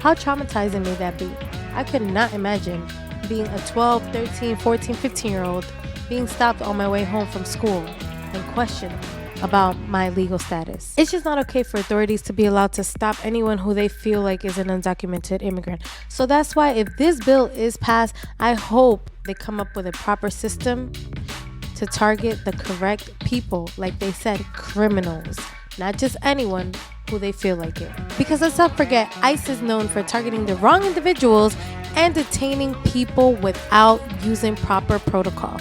N: How traumatizing may that be? I could not imagine being a 12, 13, 14, 15-year-old being stopped on my way home from school and questioned about my legal status. It's just not okay for authorities to be allowed to stop anyone who they feel like is an undocumented immigrant. So that's why if this bill is passed, I hope they come up with a proper system to target the correct people, like they said, criminals, not just anyone who they feel like it. Because let's not forget, ICE is known for targeting the wrong individuals and detaining people without using proper protocol.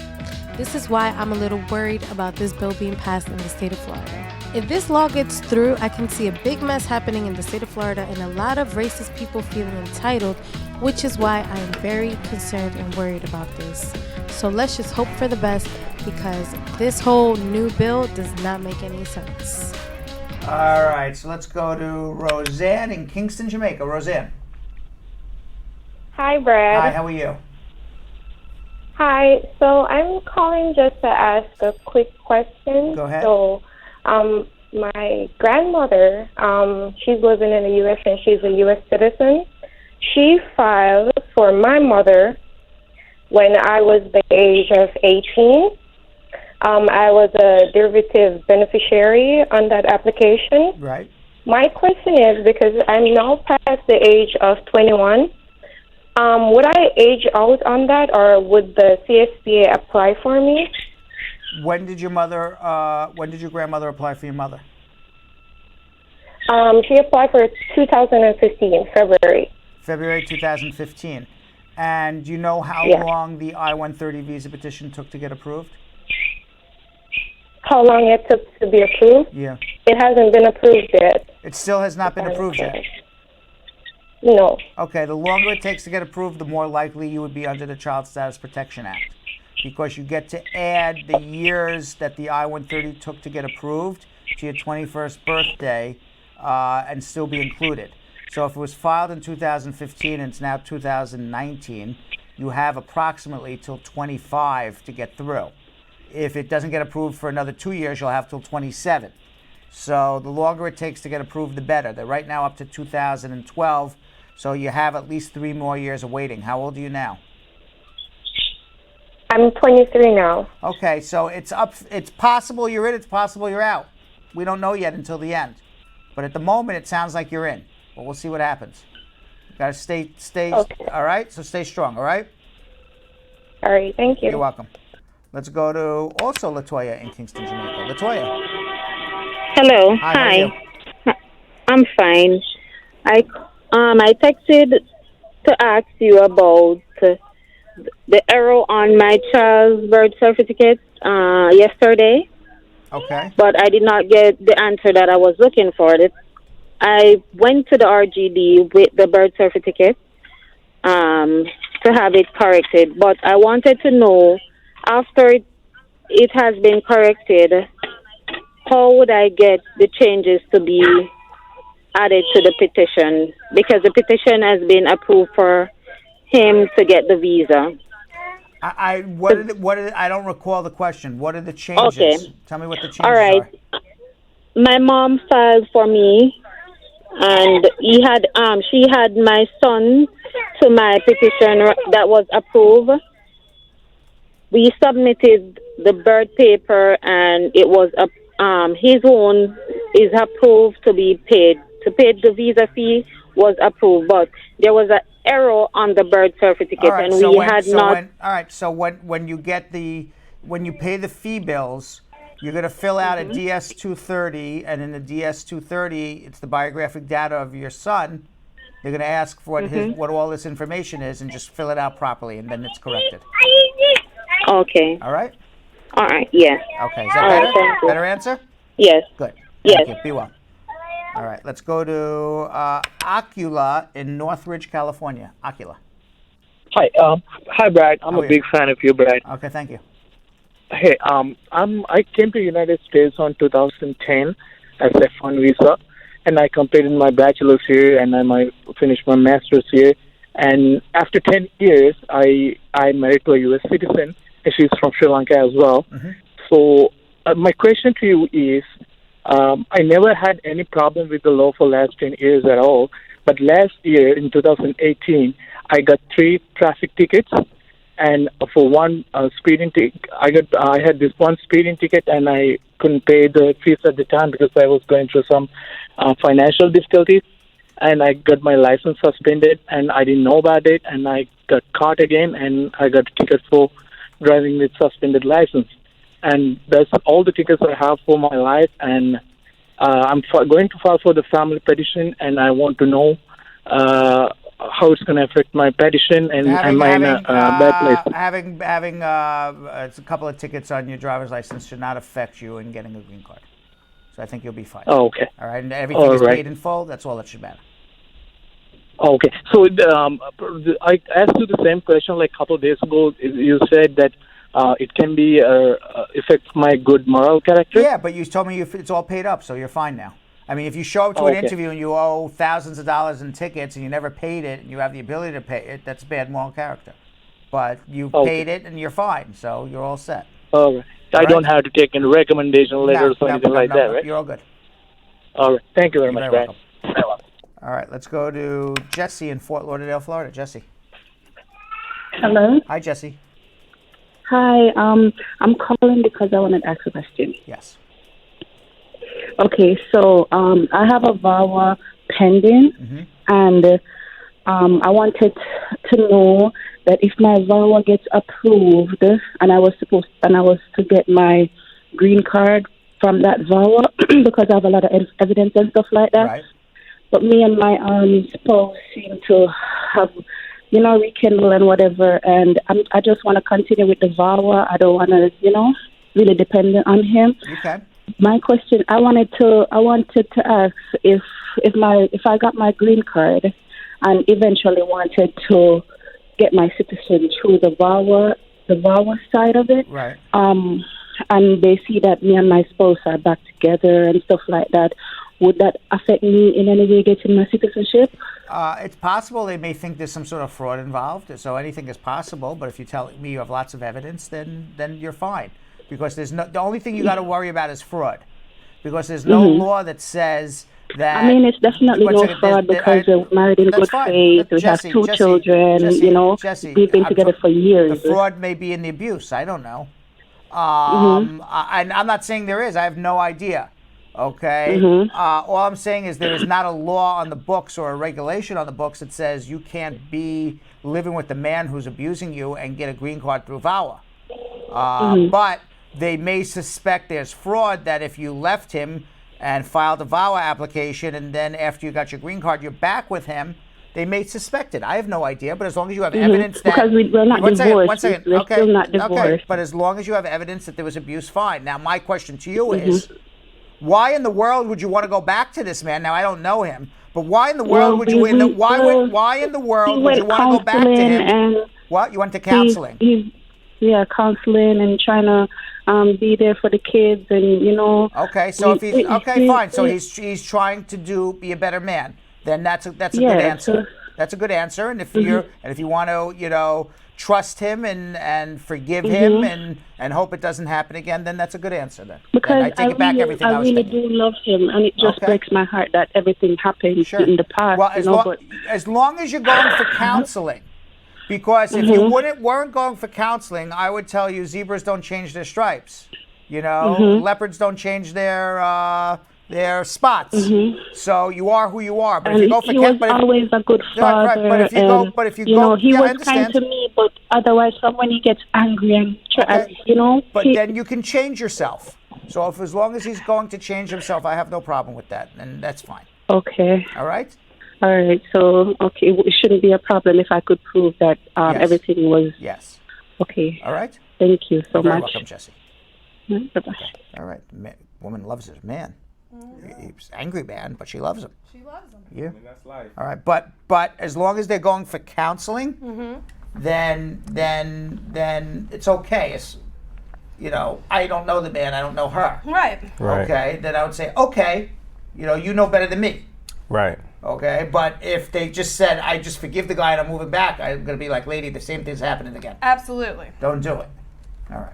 N: This is why I'm a little worried about this bill being passed in the state of Florida. If this law gets through, I can see a big mess happening in the state of Florida and a lot of racist people feeling entitled, which is why I am very concerned and worried about this. So let's just hope for the best, because this whole new bill does not make any sense.
A: All right, so let's go to Rosanne in Kingston, Jamaica. Rosanne.
O: Hi, Brad.
A: Hi, how are you?
O: Hi, so I'm calling just to ask a quick question.
A: Go ahead.
O: So, my grandmother, she's living in the U.S. and she's a U.S. citizen. She filed for my mother when I was the age of 18. I was a derivative beneficiary on that application.
A: Right.
O: My question is, because I'm now past the age of 21, would I age out on that, or would the CSPA apply for me?
A: When did your grandmother apply for your mother?
O: She applied for 2015, February.
A: February 2015. And do you know how long the I-130 visa petition took to get approved?
O: How long it took to be approved?
A: Yeah.
O: It hasn't been approved yet.
A: It still has not been approved yet?
O: No.
A: Okay, the longer it takes to get approved, the more likely you would be under the Child Status Protection Act, because you get to add the years that the I-130 took to get approved to your 21st birthday and still be included. So if it was filed in 2015 and it's now 2019, you have approximately till 25 to get through. If it doesn't get approved for another 2 years, you'll have till 27. So the longer it takes to get approved, the better. They're right now up to 2012, so you have at least 3 more years of waiting. How old are you now?
O: I'm 23 now.
A: Okay, so it's possible you're in, it's possible you're out. We don't know yet until the end. But at the moment, it sounds like you're in. But we'll see what happens. You gotta stay,
O: okay.
A: All right? So stay strong, all right?
O: All right, thank you.
A: You're welcome. Let's go to also Latoya in Kingston, Jamaica. Latoya.
P: Hello.
A: Hi. How are you?
P: I'm fine. I texted to ask you about the error on my child's birth certificate yesterday.
A: Okay.
P: But I did not get the answer that I was looking for. I went to the RGD with the birth certificate to have it corrected. But I wanted to know, after it has been corrected, how would I get the changes to be added to the petition? Because the petition has been approved for him to get the visa.
A: I don't recall the question. What are the changes?
P: Okay.
A: Tell me what the changes
P: All right.
A: are.
P: My mom filed for me, and she had my son to my petition that was approved. We submitted the birth paper, and it was his own is approved to be paid. To pay the visa fee was approved, but there was an error on the birth certificate, and we had not.
A: All right. So when you pay the fee bills, you're going to fill out a DS-230, and in the DS-230, it's the biographic data of your son. They're going to ask for what all this information is, and just fill it out properly, and then it's corrected.
P: Okay.
A: All right?
P: All right, yes.
A: Okay, is that better?
P: Thank you.
A: Better answer?
P: Yes.
A: Good.
P: Yes.
A: Thank you. Be well. All right, let's go to Acula in Northridge, California. Acula.
Q: Hi, Brad. I'm a big fan of you, Brad.
A: Okay, thank you.
Q: Hey, I came to the United States on 2010 as F1 visa, and I completed my bachelor's here, and I finished my master's here. And after 10 years, I married to a U.S. citizen, and she's from Sri Lanka as well. So my question to you is, I never had any problem with the law for last 10 years at all. But last year, in 2018, I got 3 traffic tickets. And for one speeding ticket, I had this one speeding ticket, and I couldn't pay the fees at the time because I was going through some financial difficulties. And I got my license suspended, and I didn't know about it, and I got caught again, and I got a ticket for driving with suspended license. And that's all the tickets I have for my life, and I'm going to file for the family petition, and I want to know how it's going to affect my petition, and am I in a bad place?
A: Having it's a couple of tickets on your driver's license should not affect you in getting a green card. So I think you'll be fine.
Q: Oh, okay.
A: All right, and everything is paid in full. That's all that should matter.
Q: Okay. So I asked you the same question like a couple of days ago. You said that it can be affects my good moral character.
A: Yeah, but you told me it's all paid up, so you're fine now. I mean, if you show up to an interview and you owe thousands of dollars in tickets and you never paid it and you have the ability to pay it, that's bad moral character. But you paid it and you're fine, so you're all set.
Q: All right. I don't have to take any recommendation letters or anything like that, right?
A: You're all good.
Q: All right. Thank you very much, Brian.
A: All right, let's go to Jesse in Fort Lauderdale, Florida. Jesse.
R: Hello.
A: Hi, Jesse.
R: Hi. I'm calling because I wanted to ask a question.
A: Yes.
R: Okay, so I have a VAWA pending, and I wanted to know that if my VAWA gets approved, and I was to get my green card from that VAWA because I have a lot of evidence and stuff like that.
A: Right.
R: But me and my spouse seem to have, rekindle and whatever, and I just want to continue with the VAWA. I don't want to, really depend on him.
A: Okay.
R: My question, I wanted to ask if I got my green card and eventually wanted to get my citizen through the VAWA side of it.
A: Right.
R: And they see that me and my spouse are back together and stuff like that. Would that affect me in any way getting my citizenship?
A: It's possible they may think there's some sort of fraud involved, so anything is possible. But if you tell me you have lots of evidence, then you're fine, because the only thing you got to worry about is fraud, because there's no law that says that.
R: I mean, it's definitely no fraud because we're married in good faith. We have 2 children. We've been together for years.
A: The fraud may be in the abuse. I don't know. I'm not saying there is. I have no idea. Okay. All I'm saying is there is not a law on the books or a regulation on the books that says you can't be living with the man who's abusing you and get a green card through VAWA. But they may suspect there's fraud, that if you left him and filed a VAWA application and then after you got your green card you're back with him, they may suspect it. I have no idea, but as long as you have evidence that...
R: Because we're not divorced.
A: One second.
R: We're still not divorced.
A: Okay, but as long as you have evidence that there was abuse, fine. Now, my question to you is, why in the world would you want to go back to this man? Now, I don't know him, but why in the world would you... why in the world would you want to go back to him? What? You went to counseling?
R: Counseling and trying to be there for the kids and,
A: Okay, so if he's... Okay, fine. So he's trying to be a better man. Then that's a good answer. That's a good answer. And if you want to, trust him and forgive him and hope it doesn't happen again, then that's a good answer. Then
R: because
A: I take it back everything I was
R: really
A: thinking.
R: do love him, and it just breaks my heart that everything happened in the past.
A: Well, as long as you're going for counseling, because if you weren't going for counseling, I would tell you zebras don't change their stripes. Leopards don't change their spots. So you are who you are. But if you go for
R: he was always a good father.
A: Right, but if you go,
R: he was kind to me, but otherwise, from when he gets angry and
A: But then you can change yourself. So as long as he's going to change himself, I have no problem with that, and that's fine.
R: Okay.
A: All right.
R: All right. So it shouldn't be a problem if I could prove that everything was.
A: Yes.
R: Okay.
A: All right.
R: Thank you so much.
A: You're very welcome, Jesse.
R: Bye-bye.
A: All right. Woman loves his man. He's angry man, but she loves him.
E: She loves him.
A: Yeah.
F: I mean, that's life.
A: All right, but as long as they're going for counseling, then it's okay. It's, I don't know the man, I don't know her.
E: Right.
A: Okay, then I would say, okay, you know better than me.
F: Right.
A: Okay, but if they just said, I just forgive the guy and I'm moving back, I'm going to be like, lady, the same thing's happening again.
E: Absolutely.
A: Don't do it. All right.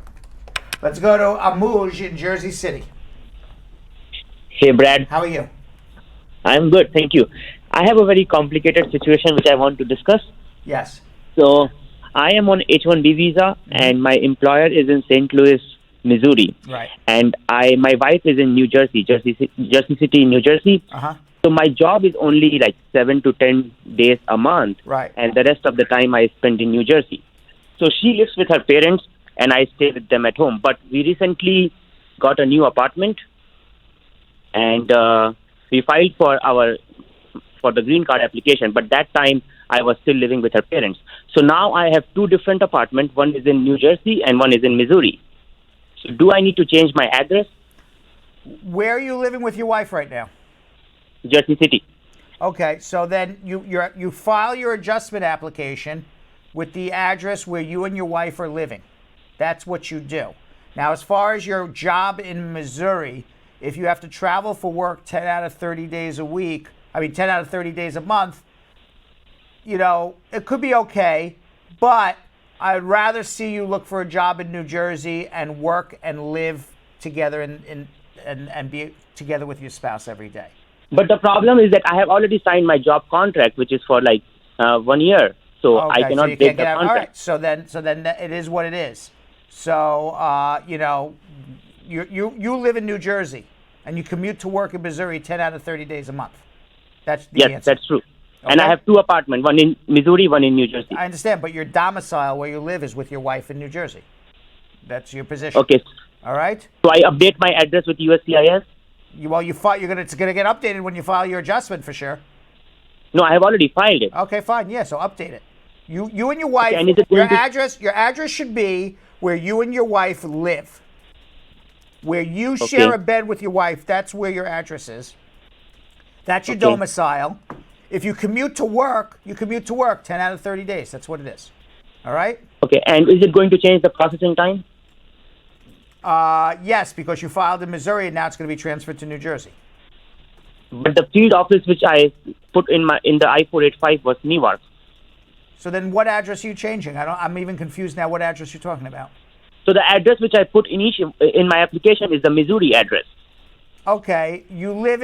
A: Let's go to Amuj in Jersey City.
S: Hey, Brad.
A: How are you?
S: I'm good, thank you. I have a very complicated situation which I want to discuss.
A: Yes.
S: So, I am on H-1B visa, and my employer is in St. Louis, Missouri.
A: Right.
S: And my wife is in New Jersey, Jersey City, New Jersey.
A: Uh-huh.
S: So my job is only like 7 to 10 days a month.
A: Right.
S: And the rest of the time I spend in New Jersey. So she lives with her parents, and I stay with them at home. But we recently got a new apartment, and we filed for the green card application. But that time I was still living with her parents. So now I have two different apartments. One is in New Jersey and one is in Missouri. So do I need to change my address?
A: Where are you living with your wife right now?
S: Jersey City.
A: Okay, so then you file your adjustment application with the address where you and your wife are living. That's what you do. Now, as far as your job in Missouri, if you have to travel for work 10 out of 30 days a week, 10 out of 30 days a month, it could be okay, but I'd rather see you look for a job in New Jersey and work and live together and be together with your spouse every day.
S: But the problem is that I have already signed my job contract, which is for 1 year. So
A: Okay,
S: I cannot
A: you
S: break
A: can't
S: the
A: get out.
S: contract.
A: All right, so then it is what it is. So you live in New Jersey and you commute to work in Missouri 10 out of 30 days a month. That's the
S: Yes,
A: answer.
S: that's true. And I have two apartments, one in Missouri, one in New Jersey.
A: I understand, but your domicile where you live is with your wife in New Jersey. That's your position.
S: Okay.
A: All right.
S: So I update my address with USCIS?
A: It's gonna get updated when you file your adjustment for sure.
S: No, I have already filed it.
A: Okay, fine. Yeah, so update it. You and your wife.
S: Okay, and is it
A: your
S: going to-
A: address should be where you and your wife live. Where you share a bed with your wife. That's where your address is. That's your domicile. If you commute to work, 10 out of 30 days. That's what it is. All right?
S: Okay, and is it going to change the processing time?
A: Yes, because you filed in Missouri and now it's going to be transferred to New Jersey.
S: But the field office which I put in the I-485 was Newark.
A: So then what address are you changing? I'm even confused now what address you're talking about.
S: So the address which I put in my application is the Missouri address.
A: Okay, you live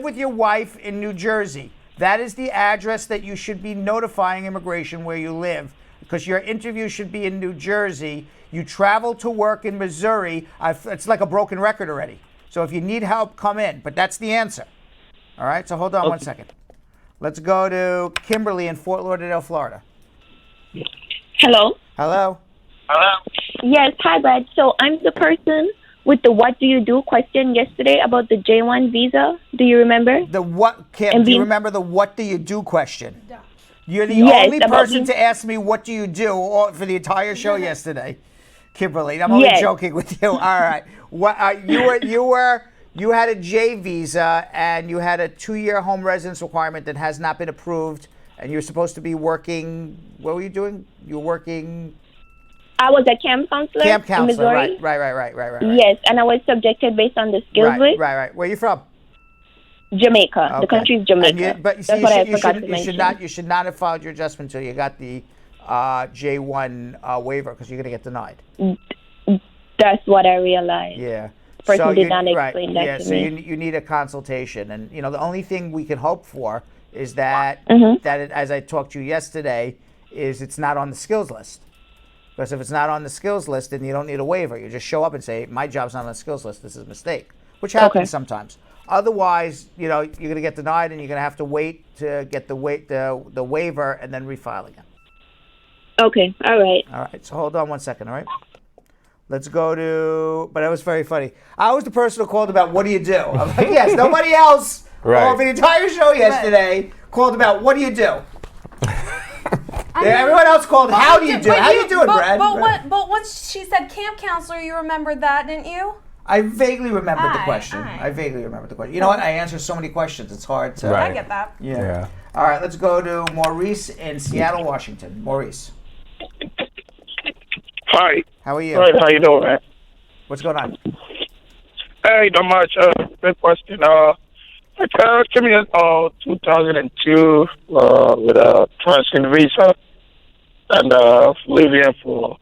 A: with your wife in New Jersey. That is the address that you should be notifying immigration where you live, because your interview should be in New Jersey. You travel to work in Missouri. It's like a broken record already. So if you need help, come in. But that's the answer. All right, so hold on 1 second. Let's go to Kimberly in Fort Lauderdale, Florida.
O: Hello.
A: Hello.
O: Yes, hi, Brad. So I'm the person with the what do you do question yesterday about the J1 visa. Do you remember?
A: The what, Kim? Do you remember the what do you do question? You're the only person to ask me what do you do for the entire show yesterday, Kimberly. I'm only joking with you. All right. What you had a J visa and you had a 2-year home residence requirement that has not been approved, and you're supposed to be working. What were you doing? You were working.
O: I was a camp counselor in Missouri.
A: Right.
O: Yes, and I was subjected based on the skills list.
A: Right. Where are you from?
O: Jamaica.
A: Okay.
O: The country is Jamaica.
A: But
O: That's what I forgot to mention.
A: You should not have filed your adjustment until you got the J1 waiver, because you're going to get denied.
O: That's what I realized.
A: Yeah.
O: Person did not explain that to
A: so
O: me.
A: you need a consultation, and the only thing we can hope for is that as I talked to you yesterday, is it's not on the skills list. Because if it's not on the skills list, then you don't need a waiver. You just show up and say, my job's not on the skills list. This is a mistake, which happens sometimes. Otherwise, you're going to get denied, and you're going to have to wait to get the waiver and then refile again.
O: Okay. All right.
A: All right. So hold on 1 second. All right. Let's go to. But that was very funny. I was the person who called about what do you do. I'm like, yes. Nobody else.
F: Right.
A: For the entire show yesterday called about what do you do. Everyone else called how do you do. How you doing, Brad?
E: But once she said camp counselor, you remembered that, didn't you?
A: I vaguely remembered the question. You know what? I answer so many questions. It's hard to.
E: I get that.
A: Yeah. All right. Let's go to Maurice in Seattle, Washington. Maurice.
T: Hi.
A: How are you?
T: Good. How you doing, man?
A: What's going on?
T: Hey, not much. Good question. I came in 2002 with a transient visa, and lived here for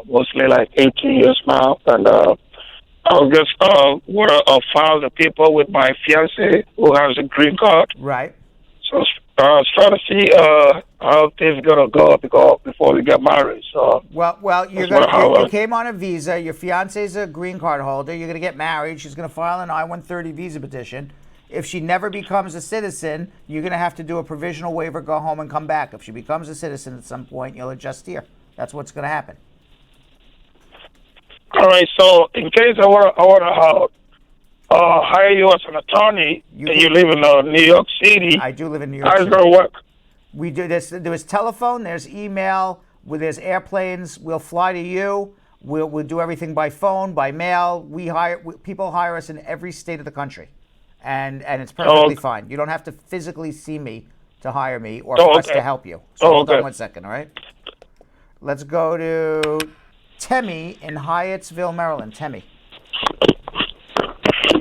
T: mostly like 18 years now, and I just want to file the paper with my fiance who has a green card.
A: Right.
T: So I was trying to see how things gonna go before we get married. So
A: Well, you came on a visa. Your fiance's a green card holder. You're gonna get married. She's gonna file an I-130 visa petition. If she never becomes a citizen, you're gonna have to do a provisional waiver, go home, and come back. If she becomes a citizen at some point, you'll adjust here. That's what's gonna happen.
T: all right. So in case I wanna hire you as an attorney, and you live in New York City.
A: I do live in New York
T: How's
A: City.
T: it gonna work?
A: We do this. There's telephone. There's email. There's airplanes. We'll fly to you. We'll do everything by phone, by mail. People hire us in every state of the country, and it's perfectly fine. You don't have to physically see me to hire me or for us to help you. So hold on 1 second, all right? Let's go to Temmie in Hyattsville, Maryland. Temmie.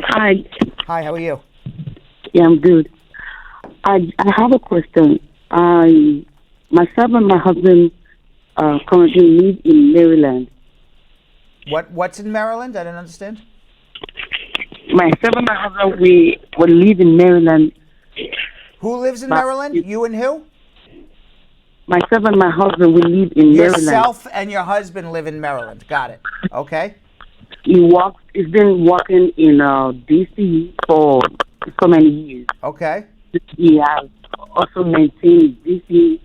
R: Hi.
A: Hi. How are you?
R: Yeah, I'm good. I have a question. Myself and my husband currently live in Maryland.
A: What's in Maryland? I didn't understand.
R: Myself and my husband, we live in Maryland.
A: Who lives in Maryland? You and who?
R: Myself and my husband, we live in Maryland.
A: Yourself and your husband live in Maryland. Got it. Okay.
R: He's been working in DC for so many years.
A: Okay.
R: He has also maintained DC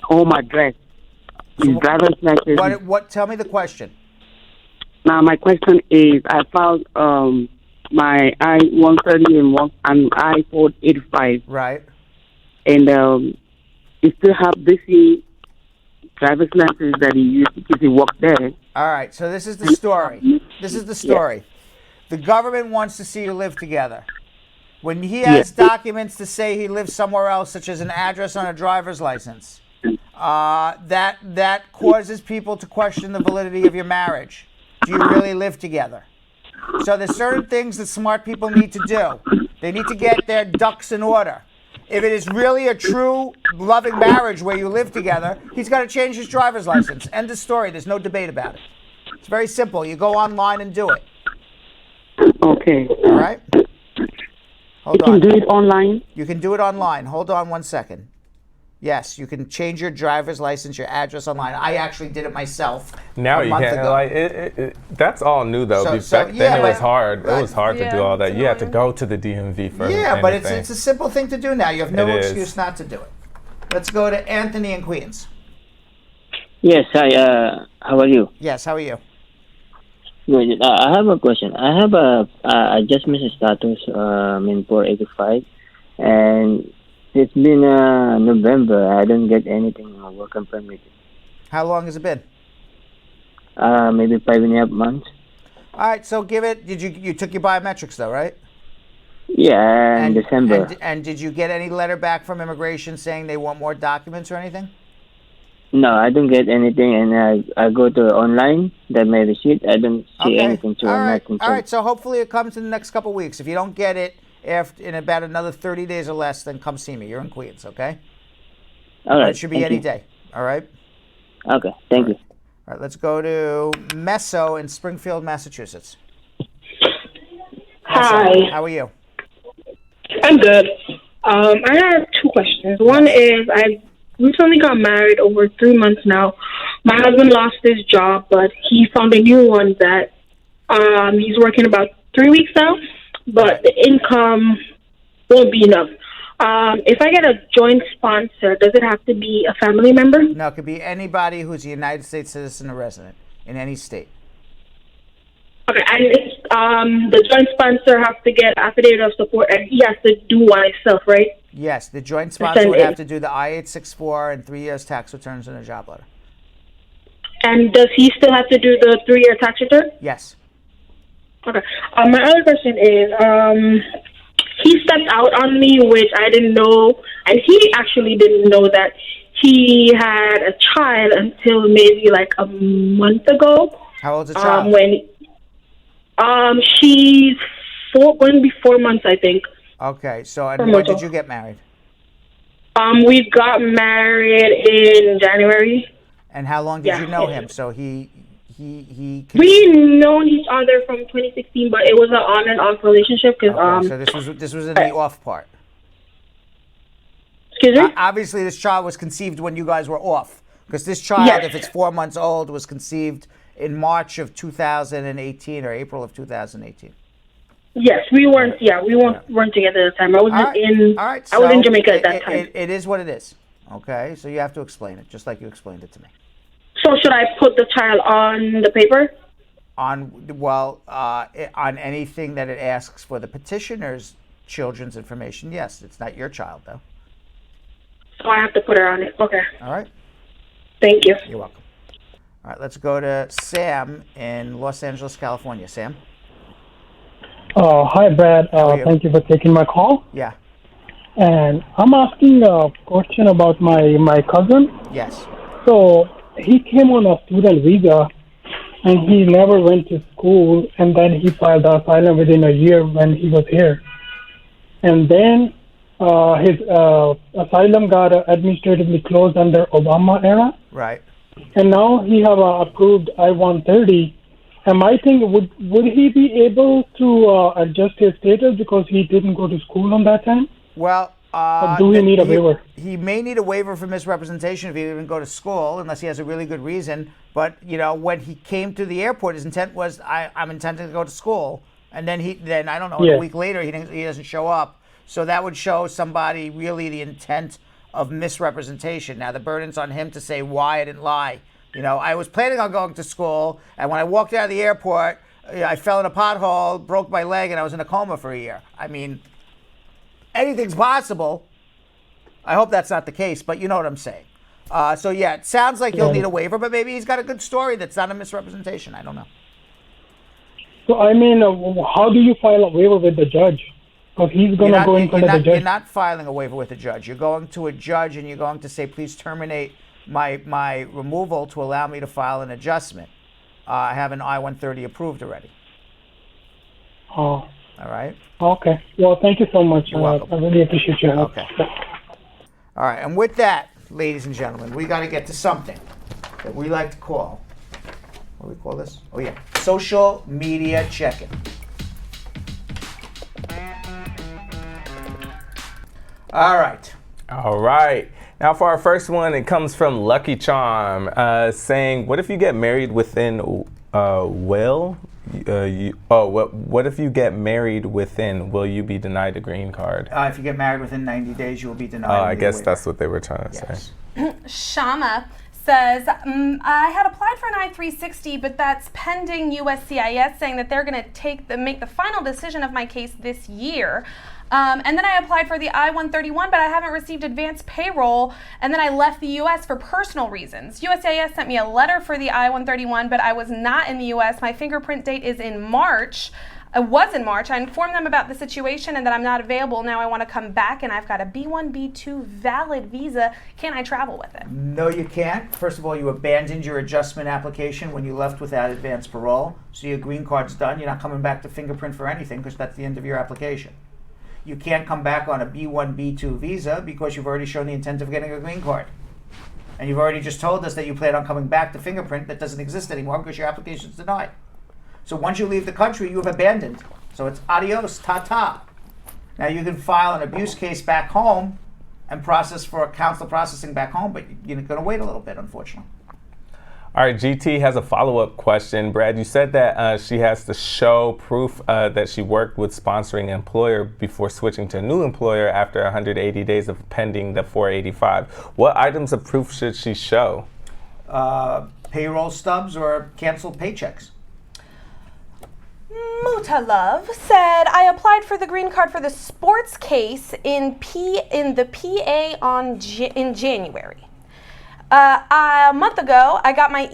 R: home address. His driver's license.
A: What? Tell me the question.
R: Now, my question is, I filed my I-130 and I-485.
A: Right.
R: And he still have DC driver's license that he used because he worked there.
A: All right, so this is the story. The government wants to see you live together. When he has documents to say he lives somewhere else, such as an address on a driver's license, that causes people to question the validity of your marriage. Do you really live together? So there's certain things that smart people need to do. They need to get their ducks in order. If it is really a true loving marriage where you live together, he's got to change his driver's license. End of story. There's no debate about it. It's very simple. You go online and do it.
R: Okay.
A: All right? Hold on.
R: You can do it online?
A: You can do it online. Hold on 1 second. Yes, you can change your driver's license, your address online. I actually did it myself
F: now
A: a
F: you
A: month
F: can't.
A: ago.
F: Like, that's all new though. Back then it was hard. It was hard to do all that. You had to go to the DMV for
A: Yeah, but
F: anything.
A: it's a simple thing to do now. You have no
F: It is.
A: excuse not to do it. Let's go to Anthony in Queens.
U: Yes, hi. How are you?
A: Yes, how are you?
U: Good. I have a question. I have I just missed status in 485, and it's been November. I don't get anything work permit.
A: How long has it been?
U: Maybe 5.5 months.
A: All right, so give it. You took your biometrics though, right?
U: Yeah, in December.
A: And did you get any letter back from immigration saying they want more documents or anything?
U: No, I don't get anything, and I go to online, that my receipt. I don't see anything to nothing.
A: All right, so hopefully it comes in the next couple weeks. If you don't get it in about another 30 days or less, then come see me. You're in Queens, okay?
U: All right.
A: It should be any day. All right?
U: Okay, thank you.
A: All right, let's go to Meso in Springfield, Massachusetts.
V: Hi.
A: Meso, how are you?
V: I'm good. I have two questions. One is I recently got married over 3 months now. My husband lost his job, but he found a new one that he's working about 3 weeks now, but the income won't be enough. If I get a joint sponsor, does it have to be a family member?
A: No, it could be anybody who's a United States citizen or resident in any state.
V: Okay, and the joint sponsor has to get affidavit of support, and he has to do one himself, right?
A: Yes, the joint sponsor would have to do the I-864 and 3 years tax returns and a job letter.
V: And does he still have to do the 3-year tax return?
A: Yes.
V: Okay. My other question is, he stepped out on me, which I didn't know, and he actually didn't know that he had a child until maybe like a month ago.
A: How old's the child?
V: She's going to be 4 months, I think.
A: Okay, so and when did you get married?
V: We got married in January.
A: And how long did you know him? So
V: We known each other from 2016, but it was an on and off relationship because
A: So this was in the off part.
V: Excuse me?
A: Obviously, this child was conceived when you guys were off, because this child,
V: Yes.
A: if it's 4 months old, was conceived in March of 2018 or April of 2018.
V: Yes, we weren't. Yeah, we weren't together at the time. I was I was in Jamaica at that time.
A: It is what it is. Okay, so you have to explain it, just like you explained it to me.
V: So should I put the child on the paper?
A: On anything that it asks for the petitioner's children's information, yes. It's not your child, though.
V: So I have to put her on it. Okay.
A: All right.
V: Thank you.
A: You're welcome. All right, let's go to Sam in Los Angeles, California. Sam?
B: Hi, Brad. Thank you for taking my call.
A: Yeah.
B: And I'm asking a question about my cousin.
A: Yes.
B: So he came on a student visa, and he never went to school, and then he filed asylum within a year when he was here. And then his asylum got administratively closed under Obama era.
A: Right.
B: And now he have approved I-130. And my thing, would he be able to adjust his status because he didn't go to school on that time?
A: Well,
B: or do he need a waiver?
A: He may need a waiver for misrepresentation if he didn't go to school, unless he has a really good reason. But when he came to the airport, his intent was, I'm intending to go to school. And then I don't know, a week later, he doesn't show up. So that would show somebody really the intent of misrepresentation. Now, the burden's on him to say why I didn't lie. I was planning on going to school, and when I walked out of the airport, I fell in a pothole, broke my leg, and I was in a coma for a year. I mean, anything's possible. I hope that's not the case, but you know what I'm saying. So yeah, it sounds like he'll need a waiver, but maybe he's got a good story that's not a misrepresentation. I don't know.
B: So, I mean, how do you file a waiver with the judge? Because he's going to go in front of the judge.
A: You're not filing a waiver with a judge. You're going to a judge and you're going to say, please terminate my removal to allow me to file an adjustment. I have an I-130 approved already.
B: Oh.
A: All right.
B: Okay. Well, thank you so much.
A: You're welcome.
B: I really appreciate your help.
A: Okay. All right. And with that, ladies and gentlemen, we got to get to something that we like to call, what do we call this? Oh, yeah. Social media check-in. All right.
F: All right. Now for our first one, it comes from Lucky Charm, saying, "What if you get married within what if you get married within? Will you be denied a green card?"
A: If you get married within 90 days, you will be denied.
F: I guess that's what they were trying to say.
E: Shama says, I had applied for an I-360, but that's pending USCIS saying that they're going to make the final decision of my case this year. And then I applied for the I-131, but I haven't received advanced payroll, and then I left the U.S. for personal reasons. USCIS sent me a letter for the I-131, but I was not in the U.S. My fingerprint date is in March. It was in March. I informed them about the situation and that I'm not available. Now I want to come back, and I've got a B1, B2 valid visa. Can I travel with it?
A: No, you can't. First of all, you abandoned your adjustment application when you left without advanced parole, so your green card's done. You're not coming back to fingerprint for anything because that's the end of your application. You can't come back on a B1, B2 visa because you've already shown the intent of getting a green card. And you've already just told us that you plan on coming back to fingerprint that doesn't exist anymore because your application's denied. So once you leave the country, you have abandoned. So it's adios, ta-ta. Now you can file an abuse case back home and process for counsel processing back home, but you're going to wait a little bit, unfortunately.
F: All right, GT has a follow-up question. Brad, you said that she has to show proof that she worked with sponsoring employer before switching to a new employer after 180 days of pending the 485. What items of proof should she show?
A: Payroll stubs or canceled paychecks.
E: Muta Love said, I applied for the green card for the sports case in the PA in January. A month ago, I got my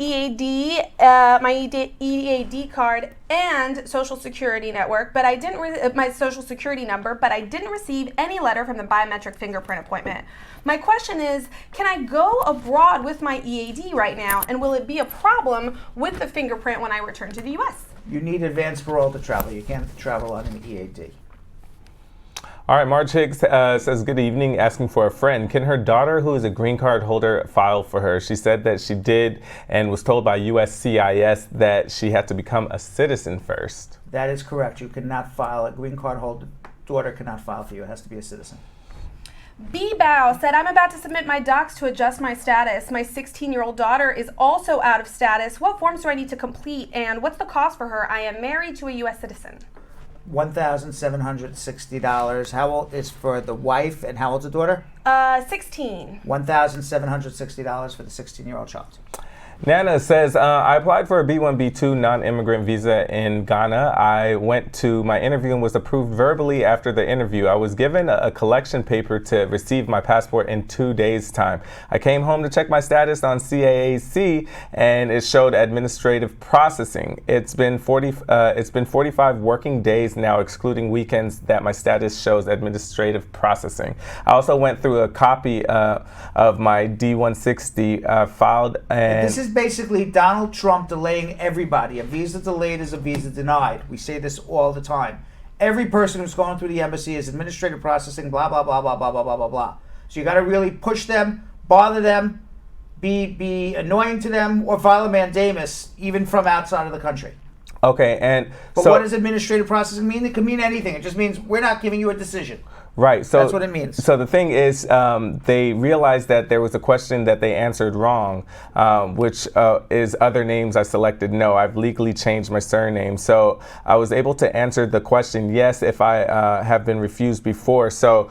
E: EAD card and Social Security network, but I didn't my Social Security number, but I didn't receive any letter from the biometric fingerprint appointment. My question is, can I go abroad with my EAD right now, and will it be a problem with the fingerprint when I return to the U.S.?
A: You need advanced parole to travel. You can't travel on an EAD.
F: All right, Marge Higgs says, good evening, asking for a friend. Can her daughter, who is a green card holder, file for her? She said that she did and was told by USCIS that she had to become a citizen first.
A: That is correct. You cannot file. A green card holder daughter cannot file for you. It has to be a citizen.
E: B-Bow said, I'm about to submit my docs to adjust my status. My 16-year-old daughter is also out of status. What forms do I need to complete, and what's the cost for her? I am married to a U.S. citizen.
A: $1,760. How old is for the wife, and how old's the daughter?
E: 16.
A: $1,760 for the 16-year-old child.
F: Nana says, I applied for a B1, B2 non-immigrant visa in Ghana. I went to my interview and was approved verbally after the interview. I was given a collection paper to receive my passport in 2 days' time. I came home to check my status on CAAC, and it showed administrative processing. It's been 45 working days now, excluding weekends, that my status shows administrative processing. I also went through a copy of my D160 filed, and
A: this is basically Donald Trump delaying everybody. A visa delayed is a visa denied. We say this all the time. Every person who's going through the embassy is administrative processing, blah, blah, blah, blah, blah, blah, blah, blah, blah. So you got to really push them, bother them, be annoying to them, or file a mandamus, even from outside of the country.
F: Okay, and
A: But
F: so
A: what does administrative processing mean? It can mean anything. It just means we're not giving you a decision.
F: right, so
A: That's what it means.
F: So the thing is, they realized that there was a question that they answered wrong, which is other names I selected no. I've legally changed my surname, so I was able to answer the question yes if I have been refused before. So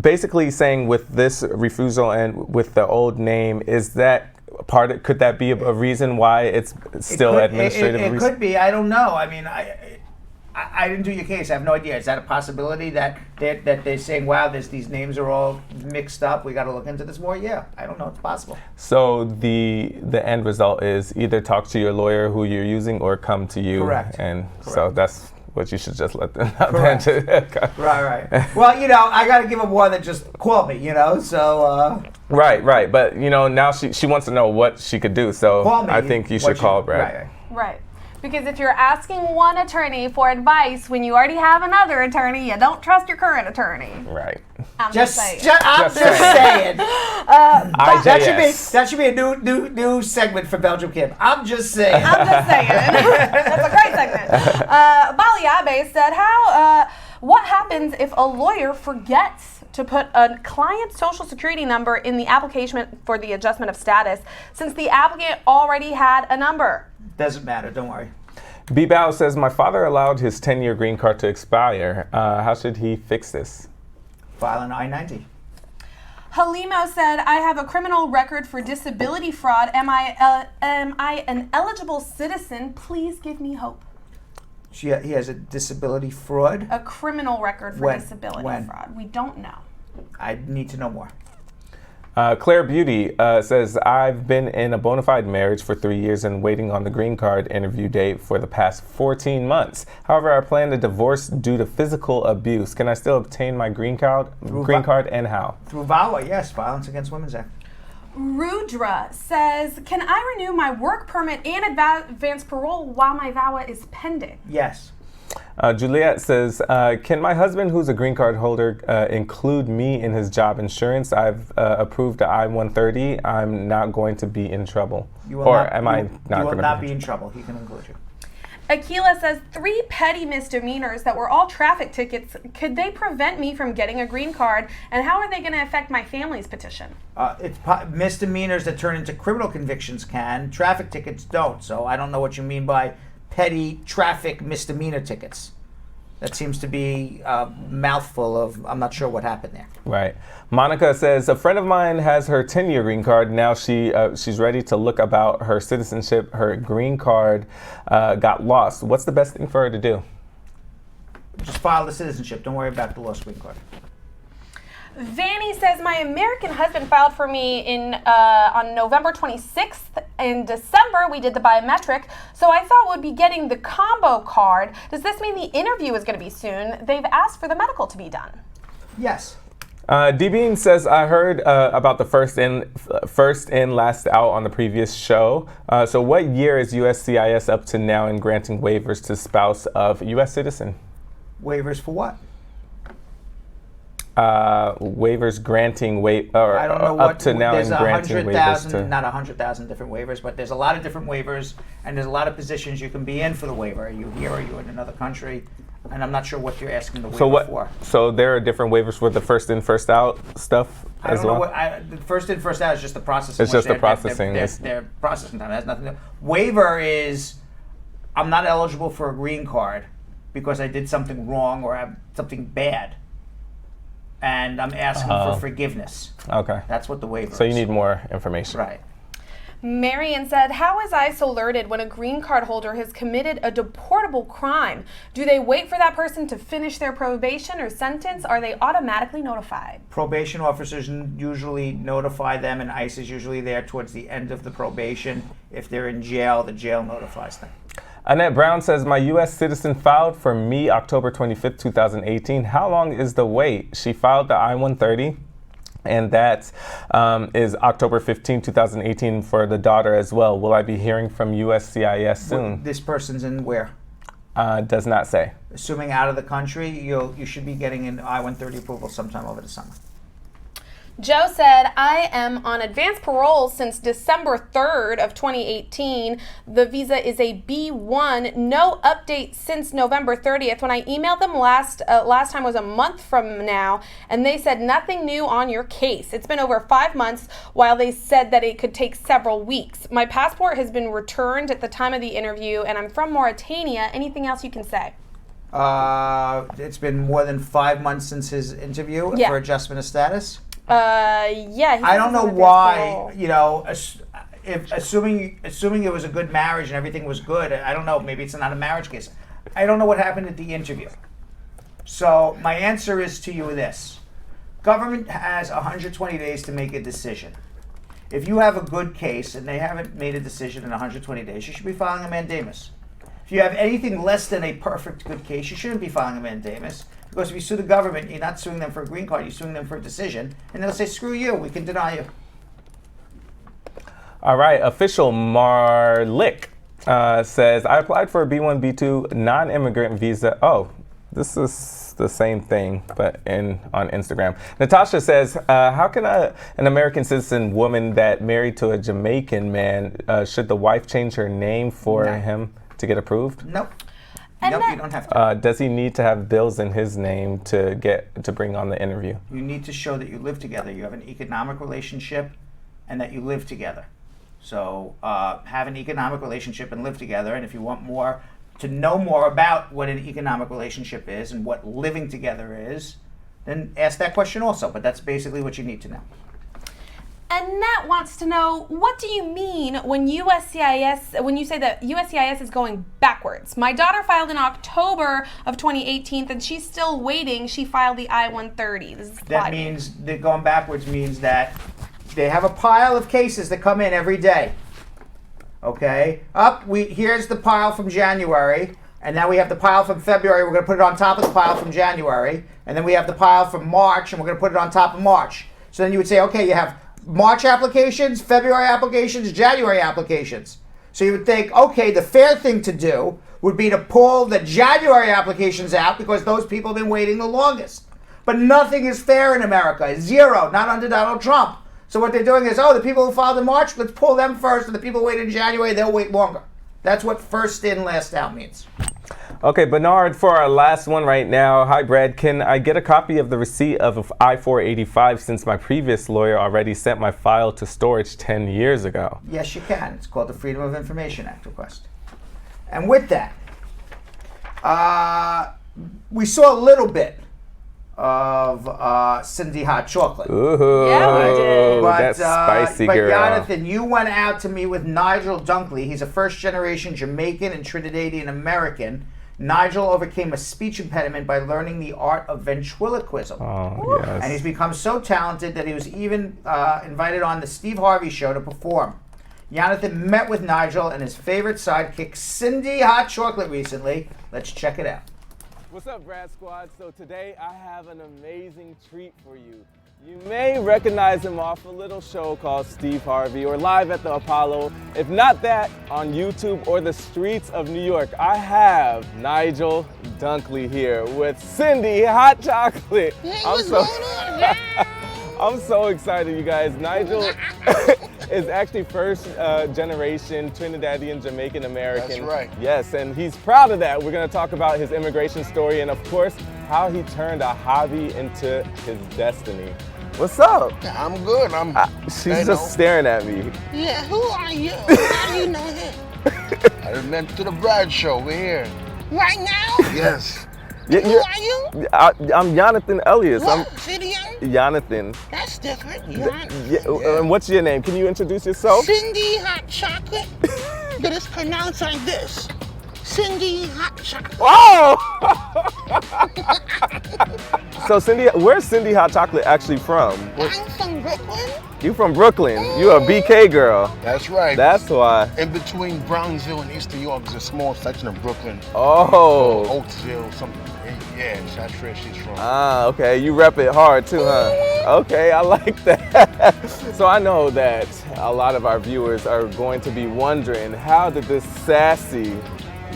F: basically, saying with this refusal and with the old name, is that could that be a reason why it's still administrative?
A: It could be. I don't know. I mean, I didn't do your case. I have no idea. Is that a possibility that they're saying, wow, these names are all mixed up, we got to look into this more? Yeah, I don't know. It's possible.
F: So the end result is either talk to your lawyer who you're using or come to you.
A: Correct.
F: And
A: Correct.
F: so that's what you should just let them know.
A: Correct. Right. Well, I got to give them one that just called me, so...
F: Right. But, now she wants to know what she could do. So
A: Call me.
F: I think you should call Brad.
E: Right. Because if you're asking one attorney for advice when you already have another attorney, you don't trust your current attorney.
F: Right.
E: I'm just saying.
A: I'm just saying. That should be a new segment for Belgium Kim. I'm just saying.
E: That's a great segment. Bali Abe said, what happens if a lawyer forgets to put a client's social security number in the application for the adjustment of status since the applicant already had a number?
A: Doesn't matter. Don't worry.
F: B-Bow says, my father allowed his 10-year green card to expire. How should he fix this?
A: File an I-90.
E: Halimo said, I have a criminal record for disability fraud. Am I an eligible citizen? Please give me hope.
A: He has a disability fraud?
E: A criminal record for disability fraud. We don't know.
A: I need to know more.
F: Claire Beauty says, I've been in a bona fide marriage for 3 years and waiting on the green card interview date for the past 14 months. However, I plan to divorce due to physical abuse. Can I still obtain my green card and how?
A: Through VAWA, yes, Violence Against Women's Act.
E: Rudra says, can I renew my work permit and advance parole while my VAWA is pending?
A: Yes.
F: Juliet says, can my husband, who's a green card holder, include me in his job insurance? I've approved the I-130. I'm not going to be in trouble.
A: You will not be in trouble. He can include you.
E: Aquila says, 3 petty misdemeanors that were all traffic tickets. Could they prevent me from getting a green card? And how are they going to affect my family's petition?
A: Misdemeanors that turn into criminal convictions can. Traffic tickets don't. So I don't know what you mean by petty traffic misdemeanor tickets. That seems to be a mouthful of, I'm not sure what happened there.
F: Right. Monica says, a friend of mine has her 10-year green card. Now she's ready to look about her citizenship. Her green card got lost. What's the best thing for her to do?
A: Just file the citizenship. Don't worry about the lost green card.
E: Vanny says, my American husband filed for me on November 26th. In December, we did the biometric, so I thought we'd be getting the combo card. Does this mean the interview is going to be soon? They've asked for the medical to be done.
A: Yes.
F: D-Bean says, I heard about the first in, last out on the previous show. So what year is USCIS up to now in granting waivers to spouse of U.S. citizen?
A: Waivers for what?
F: waivers granting
A: I don't know
F: up to now
A: there's
F: in granting waivers to.
A: not 100,000 different waivers, but there's a lot of different waivers, and there's a lot of positions you can be in for the waiver. Are you here? Are you in another country? And I'm not sure what you're asking the waiver for.
F: So there are different waivers for the first in, first out stuff
A: I
F: as
A: don't know
F: well?
A: what. The first in, first out is just the processing.
F: It's just the processing.
A: Their processing time. It has nothing to do. Waiver is, I'm not eligible for a green card because I did something wrong or have something bad, and I'm asking for forgiveness.
F: Okay.
A: That's what the waiver is.
F: So you need more information.
A: Right.
E: Marion said, how is ICE alerted when a green card holder has committed a deportable crime? Do they wait for that person to finish their probation or sentence? Are they automatically notified?
A: Probation officers usually notify them, and ICE is usually there towards the end of the probation. If they're in jail, the jail notifies them.
F: Annette Brown says, my U.S. citizen filed for me October 25th, 2018. How long is the wait? She filed the I-130. And that is October 15, 2018 for the daughter as well. Will I be hearing from USCIS soon?
A: This person's in where?
F: Does not say.
A: Assuming out of the country, you should be getting an I-130 approval sometime over the summer.
E: Joe said, I am on advanced parole since December 3rd of 2018. The visa is a B1. No update since November 30th. When I emailed them last time was a month from now, and they said nothing new on your case. It's been over 5 months, while they said that it could take several weeks. My passport has been returned at the time of the interview, and I'm from Mauritania. Anything else you can say?
A: It's been more than 5 months since his interview for adjustment of status.
E: Yeah.
A: I don't know why. You know, if assuming it was a good marriage and everything was good, I don't know. Maybe it's not a marriage case. I don't know what happened at the interview. So my answer is to you this: government has 120 days to make a decision. If you have a good case and they haven't made a decision in 120 days, you should be filing a mandamus. If you have anything less than a perfect good case, you shouldn't be filing a mandamus. Because if you sue the government, you're not suing them for a green card, you're suing them for a decision. And they'll say, screw you, we can deny you.
F: All right, official Marlick says, I applied for a B1, B2 non-immigrant visa. Oh, this is the same thing, but on Instagram. Natasha says, how can an American citizen woman that married to a Jamaican man, should the wife change her name for him to get approved?
A: Nope.
E: And
A: nope, you don't have to.
F: Does he need to have bills in his name to bring on the interview?
A: You need to show that you live together. You have an economic relationship and that you live together. So have an economic relationship and live together. And if you want to know more about what an economic relationship is and what living together is, then ask that question also. But that's basically what you need to know.
E: Annette wants to know, what do you mean when you say that USCIS is going backwards? My daughter filed in October of 2018 and she's still waiting. She filed the I-130.
A: That means that going backwards means that they have a pile of cases that come in every day. Okay? Here's the pile from January, and now we have the pile from February. We're going to put it on top of the pile from January, and then we have the pile from March, and we're going to put it on top of March. So then you would say, okay, you have March applications, February applications, January applications. So you would think, okay, the fair thing to do would be to pull the January applications out because those people have been waiting the longest. But nothing is fair in America. Zero, not under Donald Trump. So what they're doing is, the people who filed in March, let's pull them first, and the people who wait in January, they'll wait longer. That's what first in, last out means.
F: Okay, Bernard, for our last one right now. Hi, Brad. Can I get a copy of the receipt of I-485 since my previous lawyer already sent my file to storage 10 years ago?
A: Yes, you can. It's called the Freedom of Information Act request. And with that, we saw a little bit of Cindy Hot Chocolate.
F: Ooh, yeah, we did. That's spicy,
A: but
F: girl.
A: Yonathan, you went out to meet with Nigel Dunkley. He's a first-generation Jamaican and Trinidadian American. Nigel overcame a speech impediment by learning the art of ventriloquism.
F: Oh, yes.
A: And he's become so talented that he was even invited on the Steve Harvey Show to perform. Yonathan met with Nigel and his favorite sidekick, Cindy Hot Chocolate, recently. Let's check it out.
F: What's up, Brad Squad? So today I have an amazing treat for you. You may recognize him off a little show called Steve Harvey or Live at the Apollo. If not that, on YouTube or the streets of New York. I have Nigel Dunkley here with Cindy Hot Chocolate.
J: Hey,
F: I'm
J: what's
F: so
J: going on?
F: I'm so excited, you guys. Nigel is actually first generation Trinidadian Jamaican American.
C: That's right.
F: Yes, and he's proud of that. We're going to talk about his immigration story and, of course, how he turned a hobby into his destiny. What's up?
C: I'm good.
F: She's just staring at me.
J: Yeah, who are you? How do you know him?
C: I went to the Brad show. We're here.
J: Right now?
C: Yes.
J: Who are you?
F: I'm Yonathan Elias.
J: What? Say it again?
F: Yonathan.
J: That's different.
F: And what's your name? Can you introduce yourself?
J: Cindy Hot Chocolate. But it's pronounced like this. Cindy Hot Chocolate.
F: Oh! So Cindy, where's Cindy Hot Chocolate actually from?
J: I'm from Brooklyn.
F: You from Brooklyn? You a BK girl.
C: That's right.
F: That's why.
C: In between Brownsville and East New York is a small section of Brooklyn.
F: Oh.
C: Oaksville, something. Yeah, that's where she's from.
F: Ah, okay. You rep it hard too, huh? Okay, I like that. So I know that a lot of our viewers are going to be wondering, how did this sassy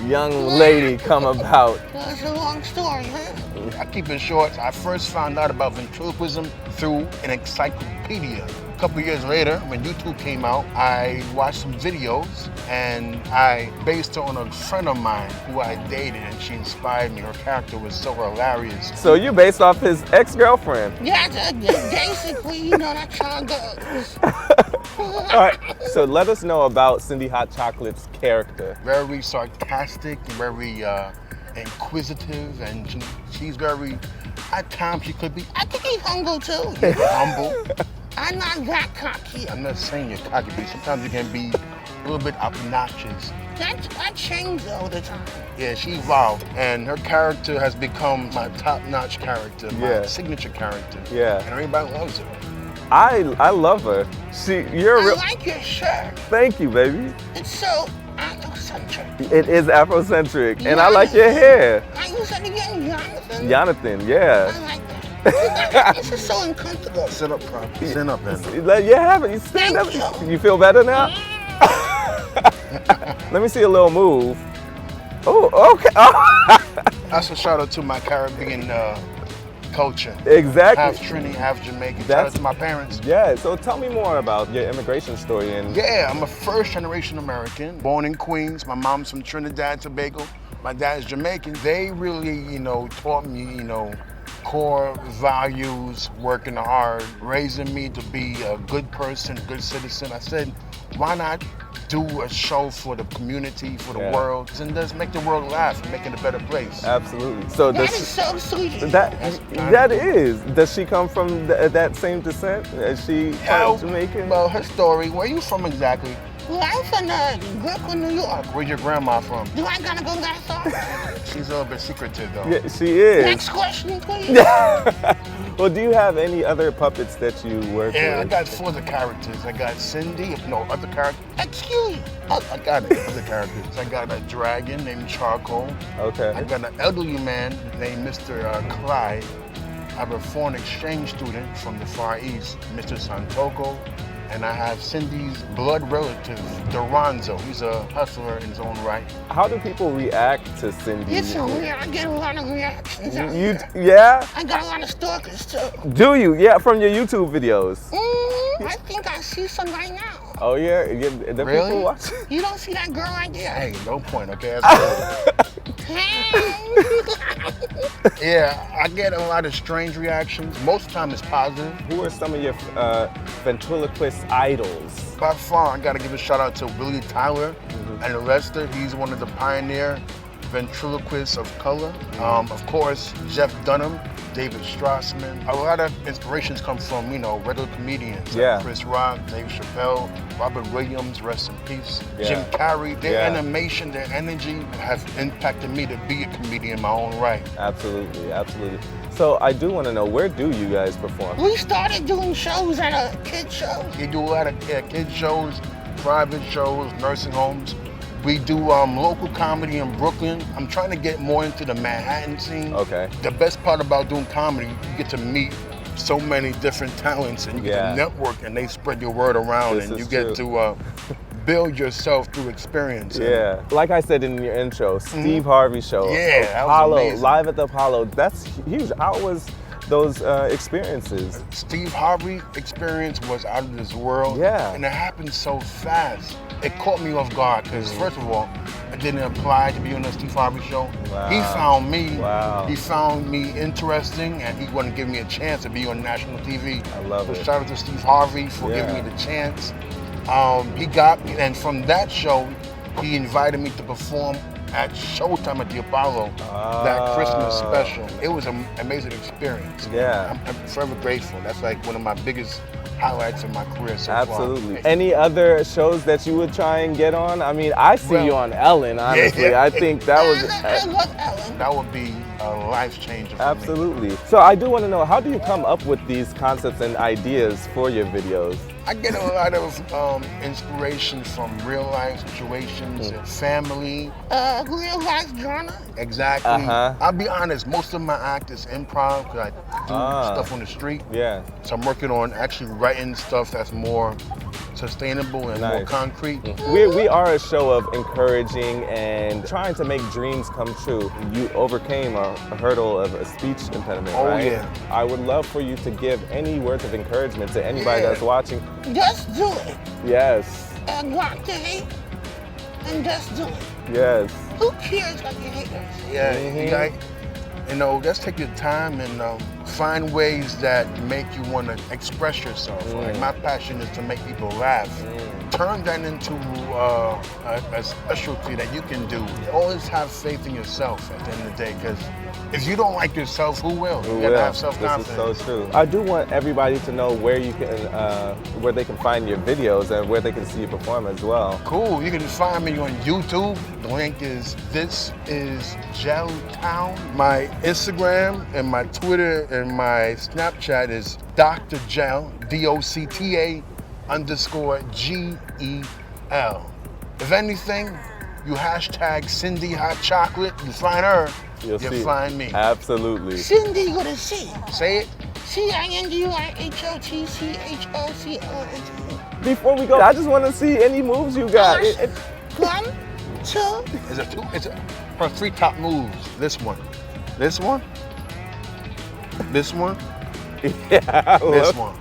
F: young lady come about?
J: That's a long story, huh?
C: I keep it short. I first found out about ventriloquism through an encyclopedia. A couple years later, when YouTube came out, I watched some videos and I based it on a friend of mine who I dated, and she inspired me. Her character was so hilarious.
F: So you based off his ex-girlfriend?
J: Yeah, basically, you know, that's how it goes.
F: All right, so let us know about Cindy Hot Chocolate's character.
C: Very sarcastic, very inquisitive, and she's very, at times she could be,
J: I think he's humble too.
C: humble.
J: I'm not that cocky.
C: I'm not saying you're cocky, but sometimes you can be a little bit obnoxious.
J: That changed all the time.
C: Yeah, she evolved, and her character has become my top-notch character, my signature character.
F: Yeah.
C: And everybody loves her.
F: I love her. You're
J: I
F: real.
J: like your shirt.
F: Thank you, baby.
J: It's so Afrocentric.
F: It is Afrocentric, and I like your hair.
J: I use it again, Jonathan.
F: Jonathan, yeah.
J: I like that. This is so uncomfortable.
C: Sit up, properly. Sit up, man.
F: You stand up. You feel better now? Let me see a little move. Oh, okay.
C: That's a shout out to my Caribbean culture.
F: Exactly.
C: Half Trini, half Jamaican. Shout out to my parents.
F: Yeah, so tell me more about your immigration story.
C: Yeah, I'm a first generation American, born in Queens. My mom's from Trinidad, Tobago. My dad's Jamaican. They really, taught me, core values, working hard, raising me to be a good person, good citizen. I said, why not do a show for the community, for the world, and just make the world laugh and make it a better place.
F: Absolutely. So
J: that is so sweet.
F: That is. Does she come from that same descent? Is she Jamaican?
C: Well, her story. Where are you from exactly?
J: Well, I'm from Brooklyn, New York.
C: Where's your grandma from?
J: Do I gotta go that far?
C: She's a little bit secretive, though.
F: Yeah, she is.
J: Next question, please.
F: Well, do you have any other puppets that you work with?
C: Yeah, I got 4 other characters. I got Cindy, other characters.
J: Excuse me.
C: I got other characters. I got a dragon named Charcoal.
F: Okay.
C: I got an elderly man named Mr. Clyde. I have a foreign exchange student from the Far East, Mr. Santoko. And I have Cindy's blood relative, Duranzo. He's a hustler in his own right.
F: How do people react to Cindy?
J: It's so weird. I get a lot of reactions.
F: Yeah?
J: I got a lot of stalkers too.
F: Do you? Yeah, from your YouTube videos.
J: I think I see some right now.
F: Oh yeah? The
C: Really?
F: people watch?
J: You don't see that girl right there?
C: Hey, no point, okay? That's yeah, I get a lot of strange reactions. Most of the time it's positive.
F: Who are some of your ventriloquist idols?
C: By far, I gotta give a shout out to Billy Tyler and Lester. He's one of the pioneer ventriloquists of color. Of course, Jeff Dunham, David Strassman. A lot of inspirations come from, regular comedians.
F: Yeah.
C: Like Chris Rock, Dave Chappelle, Robert Williams, rest in peace.
F: Yeah.
C: Jim Carrey, their animation, their energy have impacted me to be a comedian in my own right.
F: Absolutely, absolutely. So I do want to know, where do you guys perform?
J: We started doing shows at a kid show.
C: We do a lot of kid shows, private shows, nursing homes. We do local comedy in Brooklyn. I'm trying to get more into the Manhattan scene.
F: Okay.
C: The best part about doing comedy, you get to meet so many different talents, and you get to network, and they spread your word around, and you get to build yourself through experience.
F: Yeah, like I said in your intro, Steve Harvey show,
C: Yeah,
F: Apollo,
C: that was amazing.
F: Live at the Apollo, that's huge. How was those experiences?
C: Steve Harvey experience was out of this world.
F: Yeah.
C: And it happened so fast. It caught me off guard because first of all, I didn't apply to be on the Steve Harvey show.
F: Wow.
C: He found me.
F: Wow.
C: He found me interesting, and he wanted to give me a chance to be on national TV.
F: I love it.
C: Shout out to Steve Harvey for giving me the chance. He got me, and from that show, he invited me to perform at Showtime at the Apollo, that Christmas special. It was an amazing experience.
F: Yeah.
C: I'm forever grateful. That's like one of my biggest highlights of my career so
F: Absolutely.
C: far.
F: Any other shows that you would try and get on? I mean, I see you on Ellen, honestly.
C: Yeah.
F: I think that was...
C: I love Ellen. That would be a life changer for
F: Absolutely.
C: me.
F: So I do want to know, how do you come up with these concepts and ideas for your videos?
C: I get a lot of inspiration from real life situations and family.
J: Real life drama.
C: Exactly. I'll be honest, most of my act is improv because I do stuff on the street.
F: Yeah.
C: So I'm working on actually writing stuff that's more sustainable and more concrete.
F: We are a show of encouraging and trying to make dreams come true. You overcame a hurdle of a speech impediment,
C: Oh,
F: right?
C: yeah.
F: I would love for you to give any words of encouragement to anybody that's watching.
J: Just do it.
F: Yes.
J: Go out there and just do it.
F: Yes.
J: Who cares about your haters?
C: Yeah, you know, just take your time and find ways that make you want to express yourself. Like my passion is to make people laugh. Turn that into a specialty that you can do. Always have faith in yourself at the end of the day, because if you don't like yourself, who will? You gotta have self-confidence.
F: This is so true. I do want everybody to know where you can, where they can find your videos and where they can see you perform as well.
C: Cool. You can find me on YouTube. The link is This Is Geltown. My Instagram and my Twitter and my Snapchat is Dr. Gel, DOCTA_GEL. If anything, you hashtag Cindy Hot Chocolate, you find her,
F: You'll see.
C: find me.
F: Absolutely.
J: Cindy with a C.
C: Say it.
J: CINDUIHOTCHOCOLT.
F: Before we go, I just want to see any moves you got.
J: 1, 2.
C: It's her 3 top moves. This one. This one. This one.
F: Yeah.
C: This one.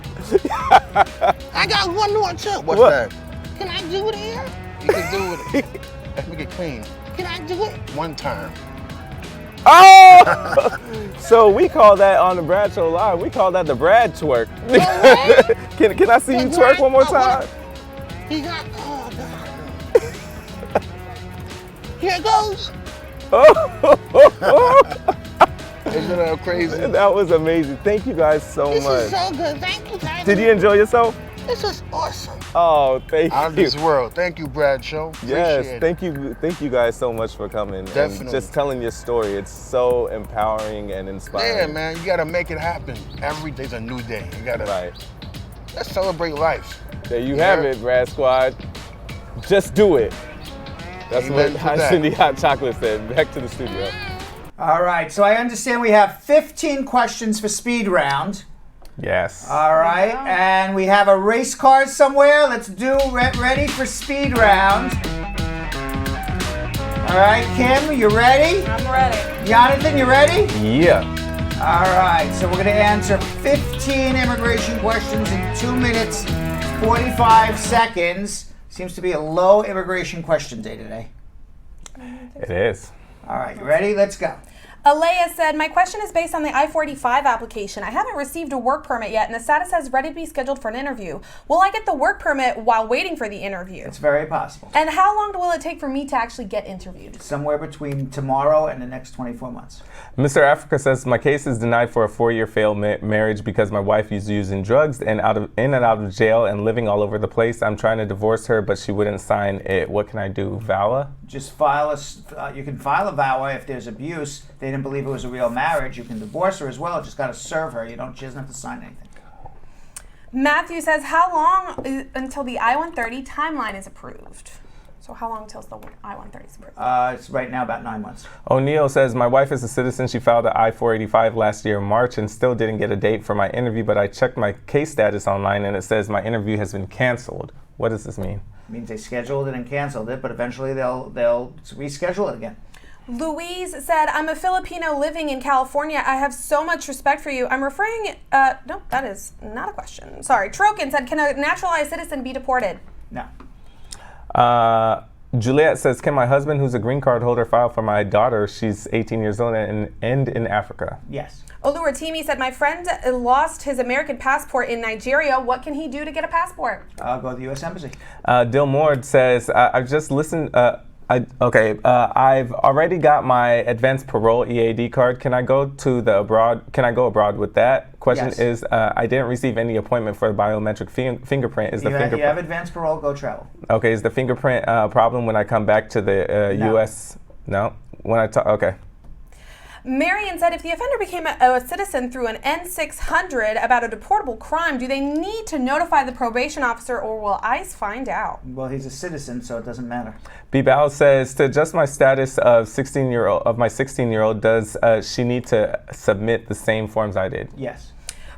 J: I got one more too.
C: What's that?
J: Can I do it here?
C: You can do it. Let's make it clean.
J: Can I do it?
C: One time.
F: Oh! So we call that on the Brad Show Live, we call that the Brad twerk. Can I see you twerk one more time?
J: He got, oh God. Here it goes.
C: Isn't that crazy?
F: That was amazing. Thank you guys so
J: This
F: much.
J: is so good. Thank you, Tyra.
F: Did you enjoy yourself?
J: This was awesome.
F: Oh, thank you.
C: Out of this world. Thank you, Brad Show.
F: Yes,
C: Appreciate it.
F: thank you guys so much for coming and
C: Definitely.
F: just telling your story. It's so empowering and inspiring.
C: Yeah, man, you gotta make it happen. Every day's a new day. You gotta, let's celebrate life.
F: There you have it, Brad Squad. Just do it. That's
C: Amen
F: what
C: to that.
F: Cindy Hot Chocolate said. Back to the studio.
A: All right, so I understand we have 15 questions for speed round.
F: Yes.
A: All right, and we have a race car somewhere. Let's do ready for speed round. All right, Kim, you ready?
E: I'm ready.
A: Yonathan, you ready?
F: Yeah.
A: All right, so we're going to answer 15 immigration questions in 2 minutes, 45 seconds. Seems to be a low immigration question day today.
F: It is.
A: All right, you ready? Let's go.
E: Alea said, my question is based on the I-45 application. I haven't received a work permit yet, and the status says ready to be scheduled for an interview. Will I get the work permit while waiting for the interview?
A: It's very possible.
E: And how long will it take for me to actually get interviewed?
A: Somewhere between tomorrow and the next 24 months.
F: Mr. Africa says, my case is denied for a 4-year failed marriage because my wife is using drugs and in and out of jail and living all over the place. I'm trying to divorce her, but she wouldn't sign it. What can I do? VAWA?
A: Just file you can file a VAWA if there's abuse. They didn't believe it was a real marriage. You can divorce her as well. Just got to serve her. She doesn't have to sign anything.
E: Matthew says, how long until the I-130 timeline is approved? So how long till the I-130 is approved?
A: It's right now about 9 months.
F: O'Neill says, my wife is a citizen. She filed an I-485 last year in March and still didn't get a date for my interview, but I checked my case status online and it says my interview has been canceled. What does this mean?
A: It means they scheduled it and canceled it, but eventually they'll reschedule it again.
E: Louise said, I'm a Filipino living in California. I have so much respect for you. I'm referring, no, that is not a question. Sorry. Trokin said, can a naturalized citizen be deported?
A: No.
F: Juliet says, can my husband, who's a green card holder, file for my daughter? She's 18 years old and in Africa.
A: Yes.
E: Oluwatimi said, my friend lost his American passport in Nigeria. What can he do to get a passport?
A: I'll go to the U.S. Embassy.
F: Dilmord says, I've just listened... I've already got my advanced parole EAD card. Can I go abroad with that? Question
A: Yes.
F: is, I didn't receive any appointment for a biometric fingerprint. Is the fingerprint?
A: You have advanced parole, go travel.
F: Okay, is the fingerprint problem when I come back to the
A: No.
F: U.S.? No? When I talk, okay.
E: Marion said, if the offender became a citizen through an N-600 about a deportable crime, do they need to notify the probation officer or will ICE find out?
A: Well, he's a citizen, so it doesn't matter.
F: B-Bow says, to adjust my status of my 16-year-old, does she need to submit the same forms I did?
A: Yes.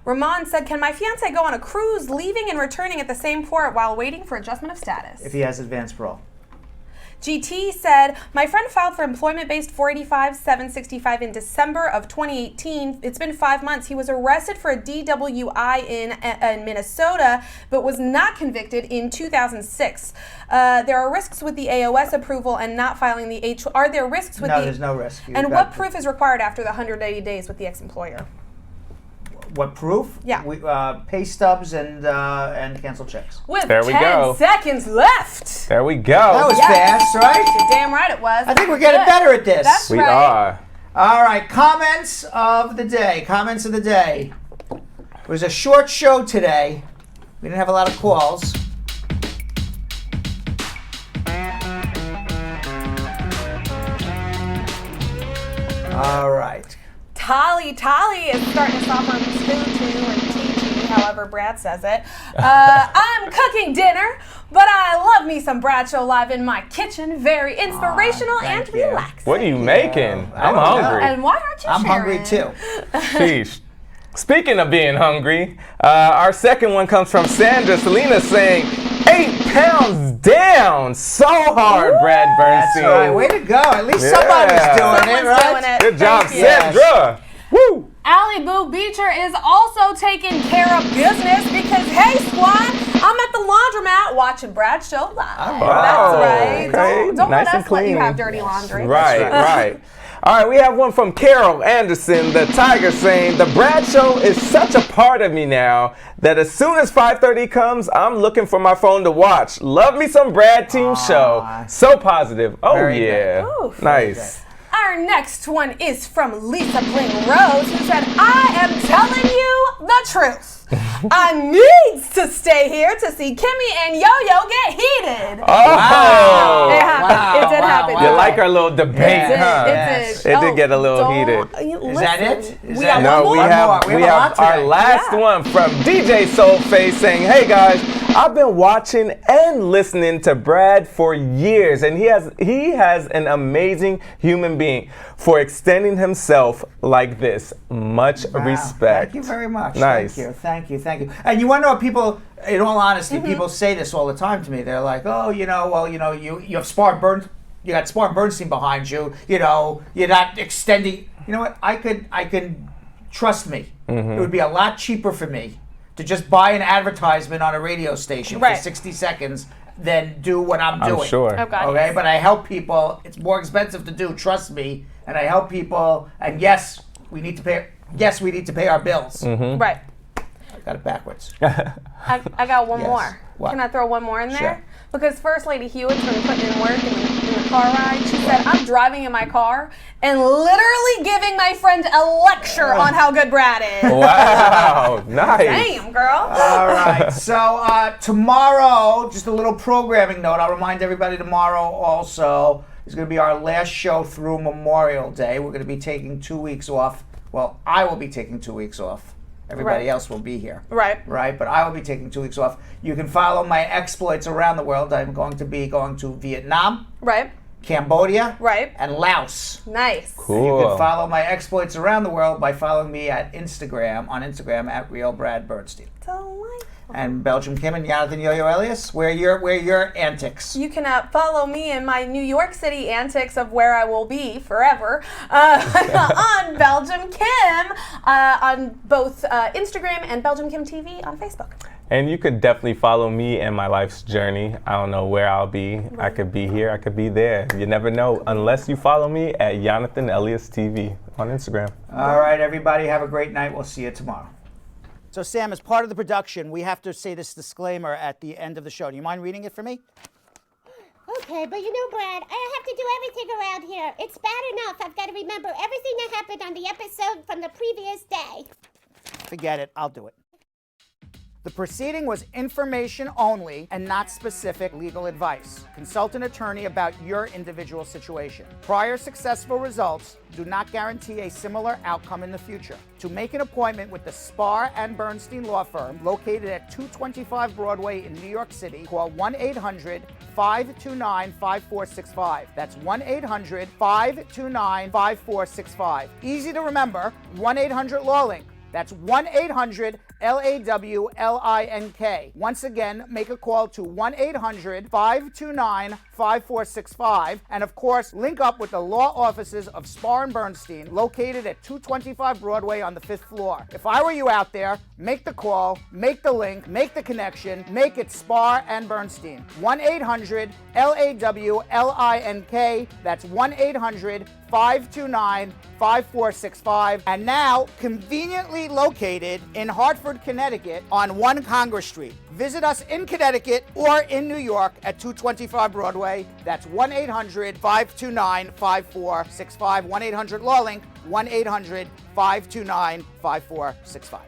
E: Ramon said, can my fiance go on a cruise, leaving and returning at the same port while waiting for adjustment of status?
A: If he has advanced parole.
E: GT said, my friend filed for employment-based 485-765 in December of 2018. It's been 5 months. He was arrested for a DWI in Minnesota, but was not convicted in 2006. There are risks with the AOS approval and not filing the H. Are there risks with
A: No, there's no risk.
E: And what proof is required after the 180 days with the ex-employer?
A: What proof?
E: Yeah.
A: Pay stubs and canceled checks.
E: With
F: There we
E: 10
F: go.
E: seconds left.
F: There we go.
A: That was fast, right?
E: You're damn right it was.
A: I think we're getting better at this.
E: That's
F: We
E: right.
F: are.
A: All right, comments of the day. It was a short show today. We didn't have a lot of calls. All right.
E: Tolly is starting us off on tutu and TT, however Brad says it. I'm cooking dinner, but I love me some Bradshaw Live in my kitchen. Very inspirational and relaxing.
F: What are you making? I'm
A: don't know.
F: hungry.
E: And why aren't you
A: I'm
E: sharing?
A: hungry too.
F: Sheesh. Speaking of being hungry, our second one comes from Sandra Selena saying, 8 pounds down. So hard, Brad Bernstein.
A: That's right. Way to go. At least somebody's doing it, right?
F: Good job,
E: Thank you.
F: Sandra. Woo!
E: Allie Boo Beecher is also taking care of business because, hey, squad, I'm at the laundromat watching Bradshaw Live.
A: All
E: That's
F: right.
E: right.
F: Okay.
E: Don't
F: Nice
E: let
F: and
E: us let you
F: clean.
E: have dirty laundry.
F: Right. All right, we have one from Carol Anderson, the Tiger, saying, the Brad Show is such a part of me now that as soon as 5:30 comes, I'm looking for my phone to watch. Love me some Brad Team Show. So positive. Oh,
A: Very
F: yeah.
E: good. Oof.
F: Nice.
E: Our next one is from Lisa Bling Rose, who said, I am telling you the truth. I need to stay here to see Kimmy and Yo-Yo get heated.
F: Oh.
E: It happened. It did happen.
F: You like our little debate, huh?
E: It did.
F: It did get a little heated.
A: Is that it?
E: We have
F: No,
E: one
F: we
E: more?
F: have
A: We have
F: our last one from DJ Soulface saying, hey guys, I've been watching and listening to Brad for years, and he has an amazing human being for extending himself like this. Much respect.
A: Thank you very much.
F: Nice.
A: Thank you. And you want to know what people, in all honesty, people say this all the time to me. They're like, oh, you have Spar you got Spar Bernstein behind you, you're not extending. You know what? I could trust me. It would be a lot cheaper for me to just buy an advertisement on a radio station for 60 seconds than do what I'm doing.
F: I'm sure.
A: Okay, but I help people. It's more expensive to do, trust me. And I help people. And yes, we need to pay our bills.
E: Right.
A: I got it backwards.
E: I got one more.
A: What?
E: Can I throw one more in there?
A: Sure.
E: Because First Lady Hewitt's been putting in work in the car ride. She said, I'm driving in my car and literally giving my friend a lecture on how good Brad is.
F: Wow, nice.
E: Damn, girl.
A: All right. So tomorrow, just a little programming note. I'll remind everybody tomorrow also is going to be our last show through Memorial Day. We're going to be taking 2 weeks off. Well, I will be taking 2 weeks off. Everybody
E: Right.
A: else will be here.
E: Right.
A: Right, but I will be taking 2 weeks off. You can follow my exploits around the world. I'm going to be going to Vietnam,
E: Right.
A: Cambodia,
E: Right.
A: and Laos.
E: Nice.
A: You can follow my exploits around the world by following me at Instagram, at Real Brad Bernstein. And Belgium Kim and Yonathan Elias, where your antics.
E: You can follow me in my New York City antics of where I will be forever on Belgium Kim on both Instagram and Belgium Kim TV on Facebook.
F: And you could definitely follow me and my life's journey. I don't know where I'll be. I could be here, I could be there. You never know unless you follow me at Yonathan Elias TV on Instagram.
A: All right, everybody, have a great night. We'll see you tomorrow. So, Sam, as part of the production, we have to say this disclaimer at the end of the show. Do you mind reading it for me?
D: Okay, but you know, Brad, I have to do everything around here. It's bad enough I've got to remember everything that happened on the episode from the previous day.
A: Forget it. I'll do it. The proceeding was information only and not specific legal advice. Consult an attorney about your individual situation. Prior successful results do not guarantee a similar outcome in the future. To make an appointment with the Spar and Bernstein law firm located at 225 Broadway in New York City, call 1-800-529-5465. That's 1-800-529-5465. Easy to remember, 1-800-LAW-LINK. That's 1-800-LAWLINK. Once again, make a call to 1-800-529-5465. And of course, link up with the law offices of Spar and Bernstein, located at 225 Broadway on the 5th floor. If I were you out there, make the call, make the link, make the connection, make it Spar and Bernstein. 1-800-LAWLINK. That's 1-800-529-5465. And now, conveniently located in Hartford, Connecticut on 1 Congress Street. Visit us in Connecticut or in New York at 225 Broadway. That's 1-800-529-5465. 1-800-LAW-LINK. 1-800-529-5465.